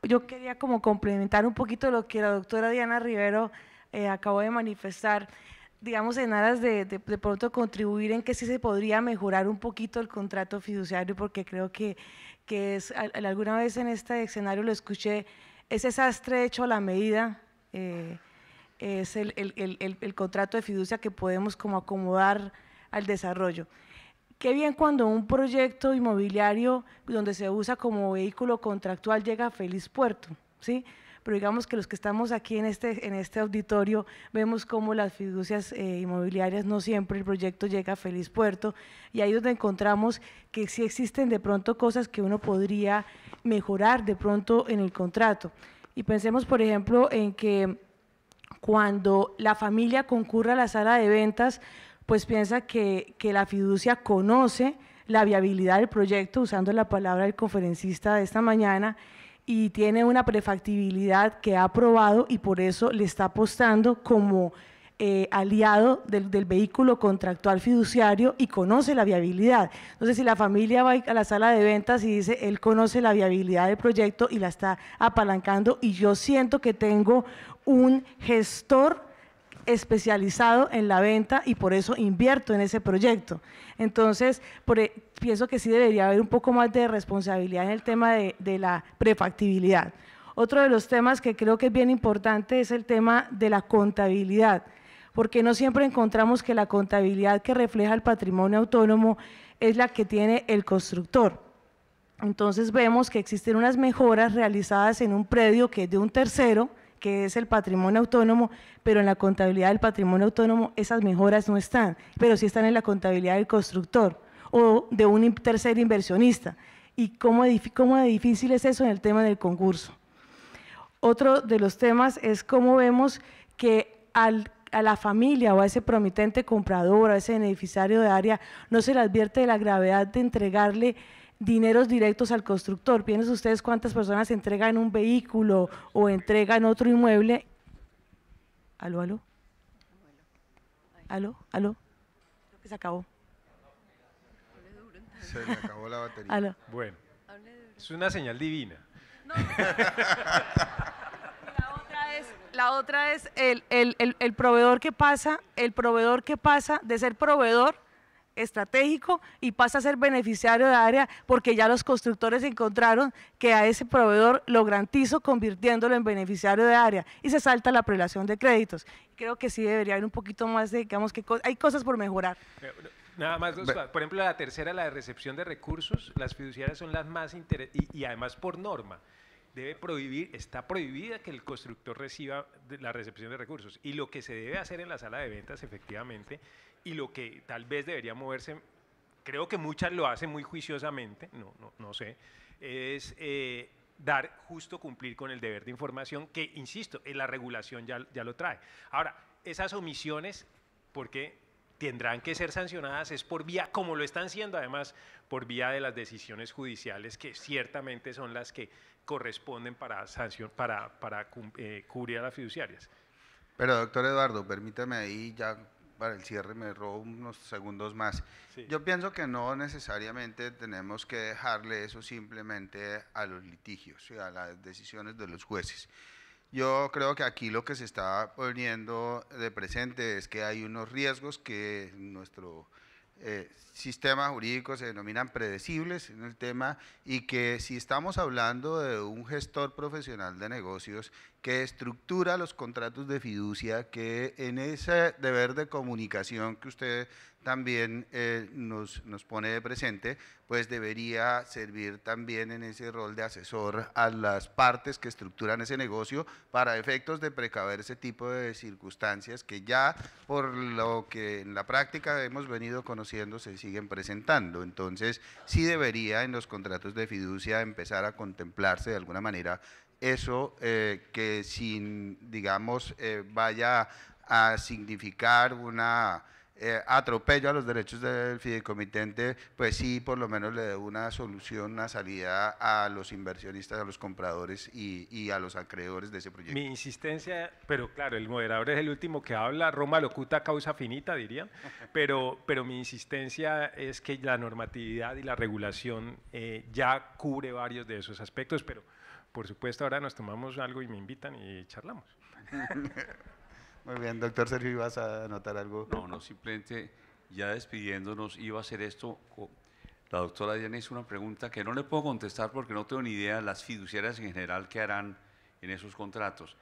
Yo quería como complementar un poquito lo que la doctora Diana Rivero acabó de manifestar, digamos, en aras de pronto contribuir en que sí se podría mejorar un poquito el contrato fiduciario, porque creo que es, alguna vez en este escenario lo escuché, ese sastre hecho a la medida, es el contrato de fiducia que podemos como acomodar al desarrollo. Qué bien cuando un proyecto inmobiliario donde se usa como vehículo contractual llega a feliz puerto, ¿sí? Pero digamos que los que estamos aquí en este auditorio vemos cómo las fiducias inmobiliarias no siempre el proyecto llega a feliz puerto, y ahí es donde encontramos que sí existen de pronto cosas que uno podría mejorar de pronto en el contrato. Y pensemos, por ejemplo, en que cuando la familia concurre a la sala de ventas, pues piensa que la fiducia conoce la viabilidad del proyecto, usando la palabra del conferencista de esta mañana, y tiene una prefactibilidad que ha aprobado, y por eso le está apostando como aliado del vehículo contractual fiduciario, y conoce la viabilidad. Entonces, si la familia va a la sala de ventas y dice, él conoce la viabilidad del proyecto y la está apalancando, y yo siento que tengo un gestor especializado en la venta y por eso invierto en ese proyecto. Entonces, pienso que sí debería haber un poco más de responsabilidad en el tema de la prefactibilidad. Otro de los temas que creo que es bien importante es el tema de la contabilidad, porque no siempre encontramos que la contabilidad que refleja el patrimonio autónomo es la que tiene el constructor. Entonces vemos que existen unas mejoras realizadas en un predio que es de un tercero, que es el patrimonio autónomo, pero en la contabilidad del patrimonio autónomo esas mejoras no están, pero sí están en la contabilidad del constructor o de un tercer inversionista. ¿Y cómo de difícil es eso en el tema del concurso? Otro de los temas es cómo vemos que a la familia o a ese promitente comprador, a ese beneficiario de área, no se le advierte de la gravedad de entregarle dineros directos al constructor. Piensen ustedes cuántas personas entregan un vehículo o entregan otro inmueble. ¿Aló, aló? ¿Aló, aló? Creo que se acabó. Se me acabó la batería. ¿Aló? Bueno, es una señal divina. La otra es el proveedor que pasa de ser proveedor estratégico y pasa a ser beneficiario de área porque ya los constructores encontraron que a ese proveedor lo garantizo convirtiéndolo en beneficiario de área y se salta la prelación de créditos. Creo que sí debería haber un poquito más de, digamos, que hay cosas por mejorar. Nada más, por ejemplo, la tercera, la de recepción de recursos, las fiduciarias son las más y además por norma. Está prohibida que el constructor reciba la recepción de recursos y lo que se debe hacer en la sala de ventas efectivamente y lo que tal vez debería moverse, creo que muchas lo hacen muy juiciosamente, no sé, es cumplir con el deber de información que, insisto, en la regulación ya lo trae. Ahora, esas omisiones, porque tendrán que ser sancionadas es por vía, como lo están siendo además, por vía de las decisiones judiciales que ciertamente son las que corresponden para cubrir a las fiduciarias. Pero doctor Eduardo, permítame ahí ya para el cierre, me robo unos segundos más. Sí. Yo pienso que no necesariamente tenemos que dejarle eso simplemente a los litigios, a las decisiones de los jueces. Yo creo que aquí lo que se está poniendo de presente es que hay unos riesgos que nuestro sistema jurídico se denominan predecibles en el tema y que si estamos hablando de un gestor profesional de negocios que estructura los contratos de fiducia, que en ese deber de comunicación que usted también nos pone de presente, pues debería servir también en ese rol de asesor a las partes que estructuran ese negocio para efectos de precaver ese tipo de circunstancias que ya por lo que en la práctica hemos venido conociendo se siguen presentando. Entonces sí debería en los contratos de fiducia empezar a contemplarse de alguna manera eso que sin, digamos, vaya a significar una atropello a los derechos del fideicomitente, pues sí, por lo menos le dé una solución, una salida a los inversionistas, a los compradores y a los acreedores de ese proyecto. Mi insistencia, pero claro, el moderador es el último que habla, Roma locuta causa finita, dirían, pero mi insistencia es que la normatividad y la regulación ya cubre varios de esos aspectos, pero por supuesto ahora nos tomamos algo y me invitan y charlamos. Muy bien, doctor Sergio, ¿ibas a anotar algo? No, simplemente ya despidiéndonos, iba a hacer esto. La doctora Diana hizo una pregunta que no le puedo contestar porque no tengo ni idea de las fiduciarias en general que harán en esos contratos.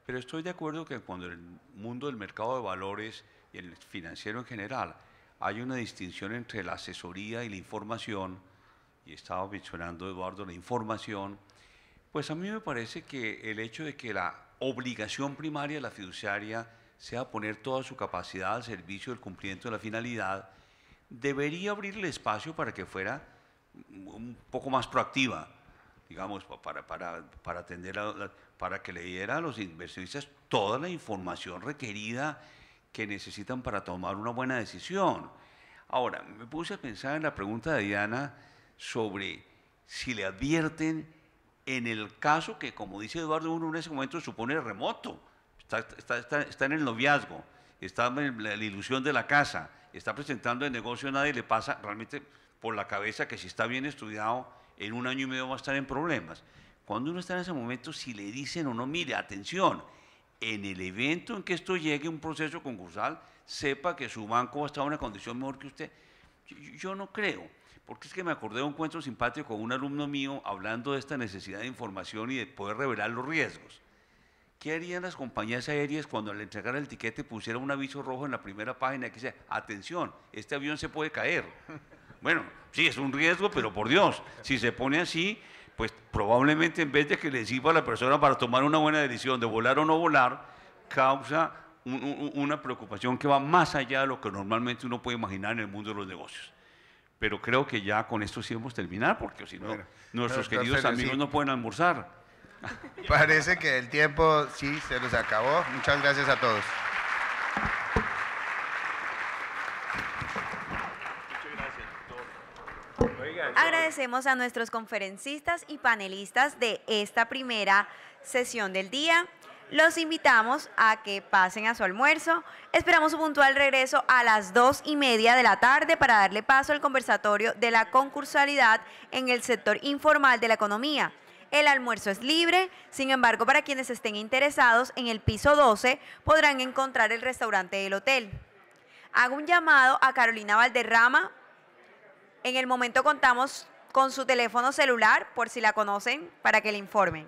Pero estoy de acuerdo que cuando en el mundo del mercado de valores y el financiero en general hay una distinción entre la asesoría y la información, y estaba mencionando Eduardo la información, pues a mí me parece que el hecho de que la obligación primaria de la fiduciaria sea poner toda su capacidad al servicio del cumplimiento de la finalidad, debería abrirle espacio para que fuera un poco más proactiva, digamos, para atender para que le diera a los inversionistas toda la información requerida que necesitan para tomar una buena decisión. Ahora, me puse a pensar en la pregunta de Diana sobre si le advierten en el caso que, como dice Eduardo, uno en ese momento supone remoto, está en el noviazgo, está en la ilusión de la casa, está presentando el negocio, nadie le pasa realmente por la cabeza que si está bien estudiado, en 1 año y medio va a estar en problemas. Cuando uno está en ese momento, si le dicen o no, mire, atención, en el evento en que esto llegue a un proceso concursal, sepa que su banco va a estar en una condición mejor que usted. Yo no creo. Porque es que me acordé de un cuento simpático con un alumno mío hablando de esta necesidad de información y de poder revelar los riesgos. ¿Qué harían las compañías aéreas cuando al entregar el tiquete pusiera un aviso rojo en la primera página que dice, atención, este avión se puede caer? Bueno, sí, es un riesgo, pero por Dios, si se pone así, pues probablemente en vez de que le sirva a la persona para tomar una buena decisión de volar o no volar, causa una preocupación que va más allá de lo que normalmente uno puede imaginar en el mundo de los negocios. Pero creo que ya con esto sí hemos terminado, porque si no, Bueno, nuestros doctor queridos Félix, amigos sí. no pueden almorzar. Parece que el tiempo sí se nos acabó. Muchas gracias a todos. Agradecemos a nuestros conferencistas y panelistas de esta primera sesión del día. Los invitamos a que pasen a su almuerzo. Esperamos su puntual regreso a las 2:30 de la tarde para darle paso al conversatorio de la concursalidad en el sector informal de la economía. El almuerzo es libre, sin embargo, para quienes estén interesados, en el piso 12 podrán encontrar el restaurante del hotel. Hago un llamado a Carolina Valderrama. En el momento contamos con su teléfono celular, por si la conocen, para que le informen.